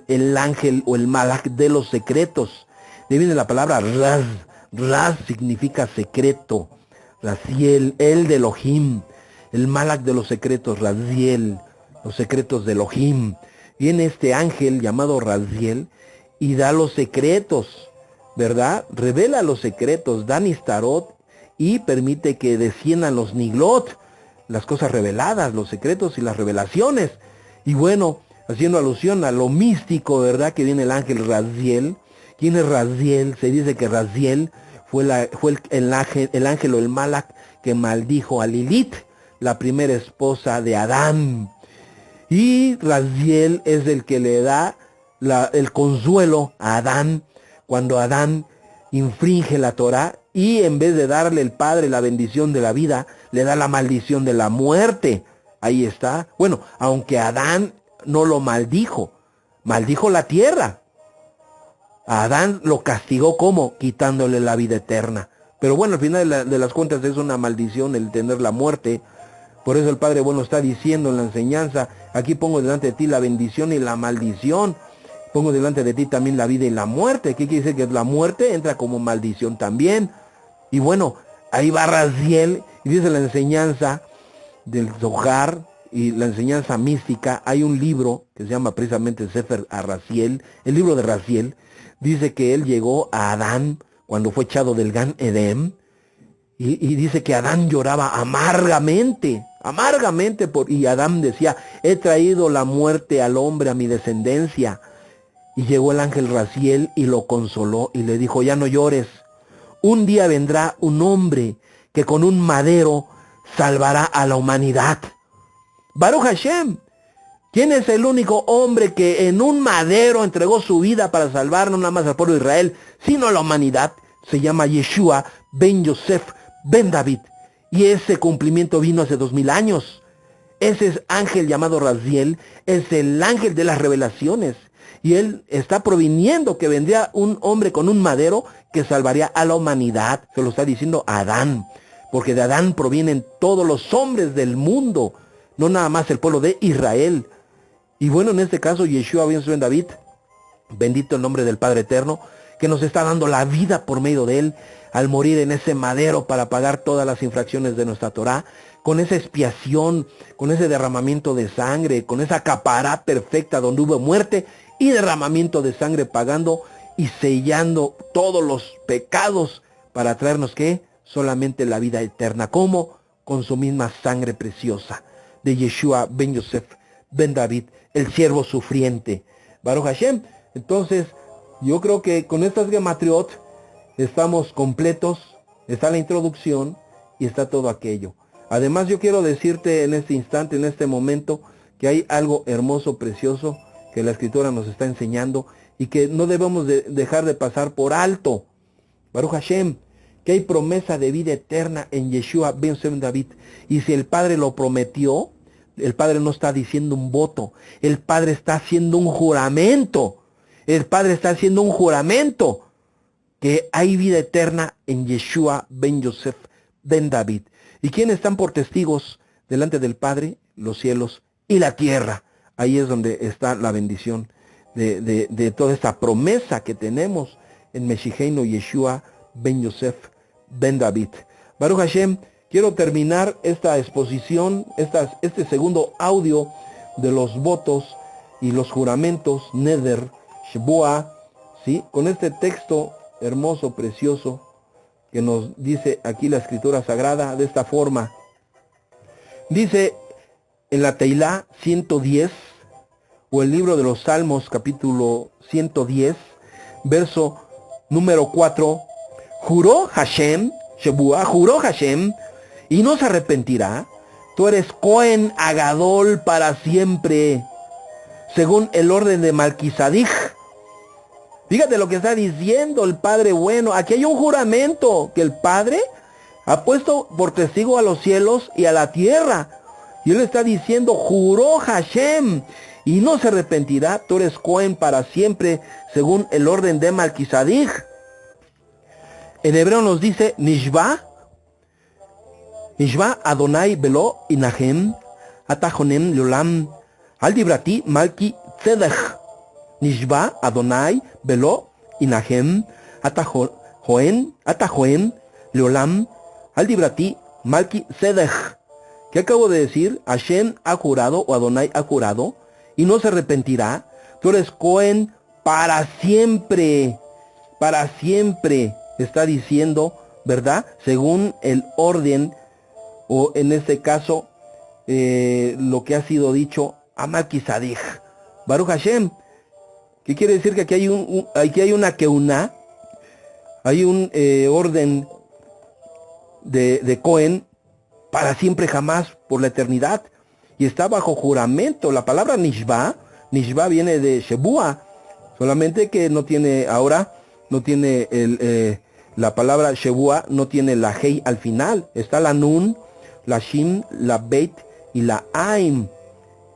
A: el ángel o el malach de los secretos. De ahí viene la palabra Raz. Raz significa secreto. Raziel, el de Elohim, el malach de los secretos, Raziel, los secretos de Elohim. Viene este ángel llamado Raziel y da los secretos, ¿verdad? Revela los secretos, da Nistarot y permite que desciendan los Niglot, las cosas reveladas, los secretos y las revelaciones. Y bueno, haciendo alusión a lo místico, ¿verdad? Que viene el ángel Raziel. ¿Quién es Raziel? Se dice que Raziel fue el ángel o el malach que maldijo a Lilith, la primera esposa de Adán. Y Raziel es el que le da el consuelo a Adán cuando Adán infringe la Torah y en vez de darle el Padre la bendición de la vida, le da la maldición de la muerte. Ahí está. Bueno, aunque Adán no lo maldijo la tierra. A Adán lo castigó como quitándole la vida eterna. Pero bueno, al final de las cuentas es una maldición el tener la muerte. Por eso el Padre bueno está diciendo en la enseñanza, aquí pongo delante de ti la bendición y la maldición. Pongo delante de ti también la vida y la muerte. ¿Qué quiere decir? Que la muerte entra como maldición también. Y bueno, ahí va Raziel y dice la enseñanza del Zohar y la enseñanza mística. Hay un libro que se llama precisamente Sefer a Raziel, el libro de Raziel. Dice que él llegó a Adán cuando fue echado del Gan Edén. Y dice que Adán lloraba amargamente, y Adán decía, he traído la muerte al hombre, a mi descendencia. Y llegó el ángel Raziel y lo consoló y le dijo, ya no llores. Un día vendrá un hombre que con un madero salvará a la humanidad. Baruch Hashem. ¿Quién es el único hombre que en un madero entregó su vida para salvar no nada más al pueblo de Israel, sino a la humanidad? Se llama Yeshua ben Yosef ben David. Y ese cumplimiento vino hace 2000 años. Ese ángel llamado Raziel es el ángel de las revelaciones. Y él está proviniendo que vendría un hombre con un madero que salvaría a la humanidad. Se lo está diciendo Adán. Porque de Adán provienen todos los hombres del mundo. No nada más el pueblo de Israel. Y bueno, en este caso, Yeshua ben David, bendito el nombre del Padre Eterno, que nos está dando la vida por medio de él, al morir en ese madero para pagar todas las infracciones de nuestra Torá, con esa expiación, con ese derramamiento de sangre, con esa capará perfecta donde hubo muerte y derramamiento de sangre, pagando y sellando todos los pecados para traernos, ¿qué? Solamente la vida eterna. ¿Cómo? Con su misma sangre preciosa de Yeshua ben Yosef ben David, el siervo sufriente. Baruch Hashem. Entonces, yo creo que con estas gematriot estamos completos. Está la introducción y está todo aquello. Además, yo quiero decirte en este instante, en este momento, que hay algo hermoso, precioso, que la Escritura nos está enseñando y que no debemos dejar de pasar por alto. Baruch Hashem, que hay promesa de vida eterna en Yeshua ben David. Y si el Padre lo prometió, el Padre no está diciendo un voto, el Padre está haciendo un juramento. El Padre está haciendo un juramento que hay vida eterna en Yeshua ben Yosef ben David. ¿Y quiénes están por testigos delante del Padre? Los cielos y la tierra. Ahí es donde está la bendición de toda esta promesa que tenemos en Meshicheinu Yeshua ben Yosef ben David. Baruch Hashem, quiero terminar esta exposición, este segundo audio de los votos y los juramentos, Neder, Shebua, ¿sí? Con este texto hermoso, precioso, que nos dice aquí la Escritura Sagrada de esta forma. Dice en la Teilá 110, o el libro de los Salmos, capítulo 110, verso número 4, juró Hashem, Shebua, juró Hashem, y no se arrepentirá. Tú eres Cohen Agadol para siempre, según el orden de Malquisadij. Fíjate lo que está diciendo el Padre bueno. Aquí hay un juramento que el Padre ha puesto por testigo a los cielos y a la tierra. Y él está diciendo, juró Hashem, y no se arrepentirá. Tú eres Cohen para siempre, según el orden de Malquisadij. En hebreo nos dice, Nishba Adonai Belo Inahem, Atajonem Leolam, Al Dibrati Malki Tzedech. Nishba Adonai Belo Inahem, Atajoen Leolam, Al Dibrati Malki Tzedech. ¿Qué acabo de decir? Hashem ha jurado, o Adonai ha jurado, y no se arrepentirá. Tú eres Cohen para siempre, está diciendo, ¿verdad? Según el orden, o en este caso, lo que ha sido dicho a Malquisadij. Baruch Hashem. ¿Qué quiere decir? Que aquí hay una keuná, hay un orden de Cohen para siempre jamás, por la eternidad, y está bajo juramento. La palabra Nishba viene de Shebua, solamente que no tiene la palabra Shebua no tiene la Hei al final. Está la Nun, la Shin, la Beit y la Aim.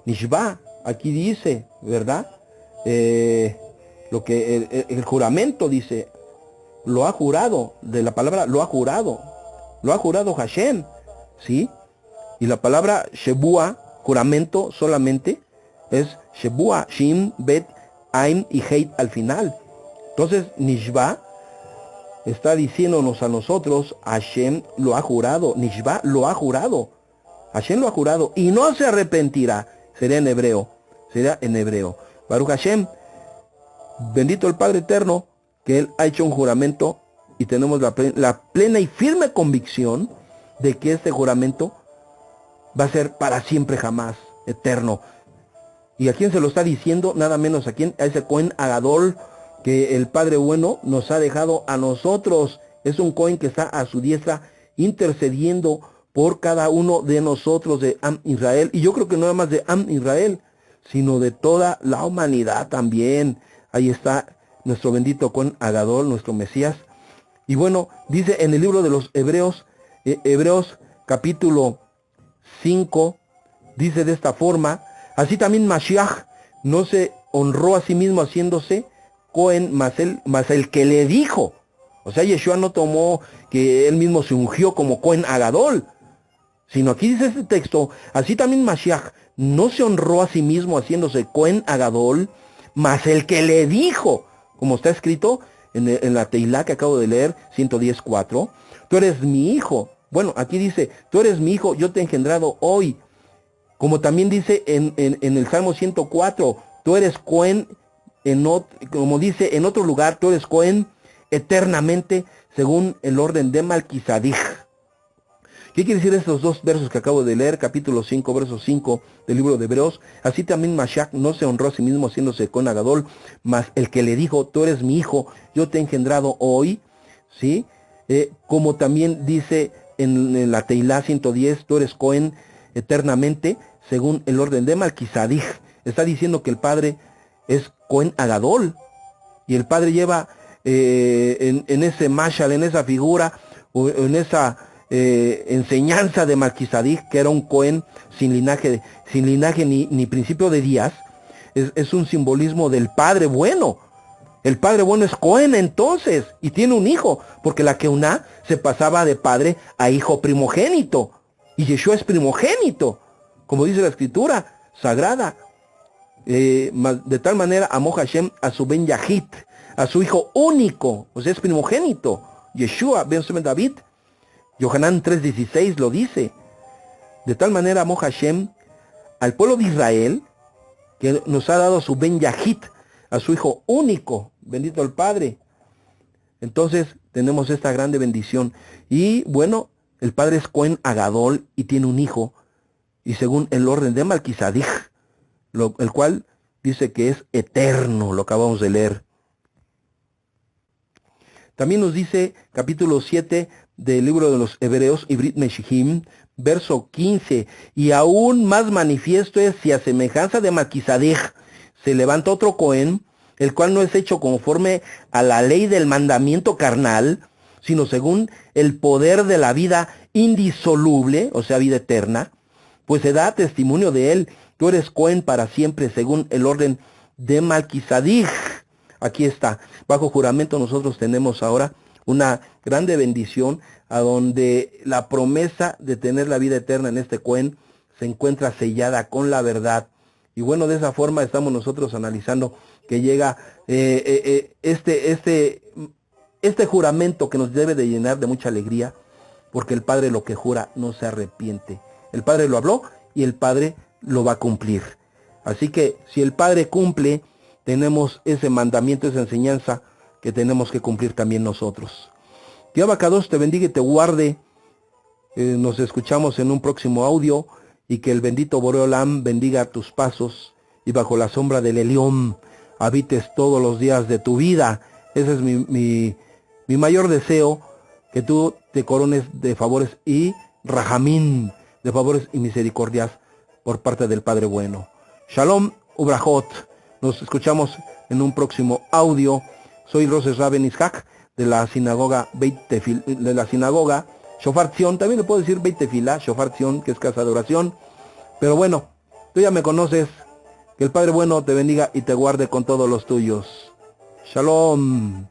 A: Nishba, aquí dice, ¿verdad? Lo que el juramento dice, lo ha jurado, de la palabra lo ha jurado Hashem, ¿sí? Y la palabra Shebua, juramento solamente, es Shebua, Shin, Bet, Aim y Heit al final. Entonces, Nishba está diciéndonos a nosotros, Hashem lo ha jurado, Nishba lo ha jurado, Hashem lo ha jurado, y no se arrepentirá. Será en hebreo. Baruch Hashem, bendito el Padre Eterno, que Él ha hecho un juramento, y tenemos la plena y firme convicción de que este juramento va a ser para siempre jamás, eterno. ¿Y a quién se lo está diciendo? Nada menos a ese Cohen Agadol que el Padre bueno nos ha dejado a nosotros. Es un Cohen que está a su diestra intercediendo por cada uno de nosotros de Am Israel. Y yo creo que no nada más de Am Israel, sino de toda la humanidad también. Ahí está nuestro bendito Cohen Agadol, nuestro Mesías. Y bueno, dice en el libro de los Hebreos, Hebreos capítulo 5, dice de esta forma, así también Mashiach no se honró a sí mismo haciéndose Cohen, más el que le dijo. O sea, Yeshua no tomó que él mismo se ungió como Cohen Agadol, sino aquí dice este texto, así también Mashiach no se honró a sí mismo haciéndose Cohen Agadol, más el que le dijo, como está escrito en la Teilá que acabo de leer, 110:4, tú eres mi hijo. Bueno, aquí dice, tú eres mi hijo, yo te he engendrado hoy. Como también dice en el Salmo 104, tú eres Cohen, como dice en otro lugar, tú eres Cohen eternamente según el orden de Malquisadij. ¿Qué quiere decir estos dos versos que acabo de leer? Capítulo 5, verso 5 del libro de Hebreos. Así también Mashiach no se honró a sí mismo haciéndose Cohen Agadol, mas el que le dijo, tú eres mi hijo, yo te he engendrado hoy, ¿sí? Como también dice en la Teilá 110, tú eres Cohen eternamente, según el orden de Malquisadij. Está diciendo que el Padre es Cohen Agadol, y el Padre lleva en ese mashal, en esa figura, o en esa enseñanza de Malquisadij, que era un Cohen sin linaje ni principio de días. Es un simbolismo del Padre bueno. El Padre bueno es Cohen entonces, y tiene un hijo, porque la Keuná se pasaba de padre a hijo primogénito, y Yeshua es primogénito, como dice la Escritura Sagrada. De tal manera amó Hashem a su Ben Yahid, a su hijo único, o sea, es primogénito, Yeshua Ben David. Yohanan 3:16 lo dice. De tal manera amó Hashem al pueblo de Israel, que nos ha dado a su Ben Yahid, a su hijo único, bendito el Padre. Entonces tenemos esta grande bendición. Y bueno, el Padre es Cohen Agadol y tiene un hijo, y según el orden de Malquisadij, el cual dice que es eterno, lo acabamos de leer. También nos dice capítulo 7 del libro de los Hebreos, Ibrit Meshihim, verso 15, y aún más manifiesto es si a semejanza de Malquisadej se levanta otro Cohen, el cual no es hecho conforme a la ley del mandamiento carnal, sino según el poder de la vida indisoluble, o sea, vida eterna, pues se da testimonio de él, tú eres Cohen para siempre, según el orden de Malquisadij. Aquí está, bajo juramento nosotros tenemos ahora una grande bendición, a donde la promesa de tener la vida eterna en este Cohen se encuentra sellada con la verdad. Y bueno, de esa forma estamos nosotros analizando que llega este juramento que nos debe de llenar de mucha alegría, porque el Padre lo que jura no se arrepiente. El Padre lo habló y el Padre lo va a cumplir. Así que si el Padre cumple, tenemos ese mandamiento, esa enseñanza que tenemos que cumplir también nosotros. Dios Abacados te bendiga y te guarde. Nos escuchamos en un próximo audio, y que el bendito Boreolam bendiga tus pasos, y bajo la sombra del Elión habites todos los días de tu vida. Ese es mi mayor deseo, que tú te corones de favores y rajamín, de favores y misericordias por parte del Padre bueno. Shalom Ubrajot. Nos escuchamos en un próximo audio. Soy Roses Raben Ishak de la sinagoga Shofar Tzion. También le puedo decir Beit Tefilá, Shofar Tzion, que es casa de oración. Pero bueno, tú ya me conoces. Que el Padre bueno te bendiga y te guarde con todos los tuyos. Shalom.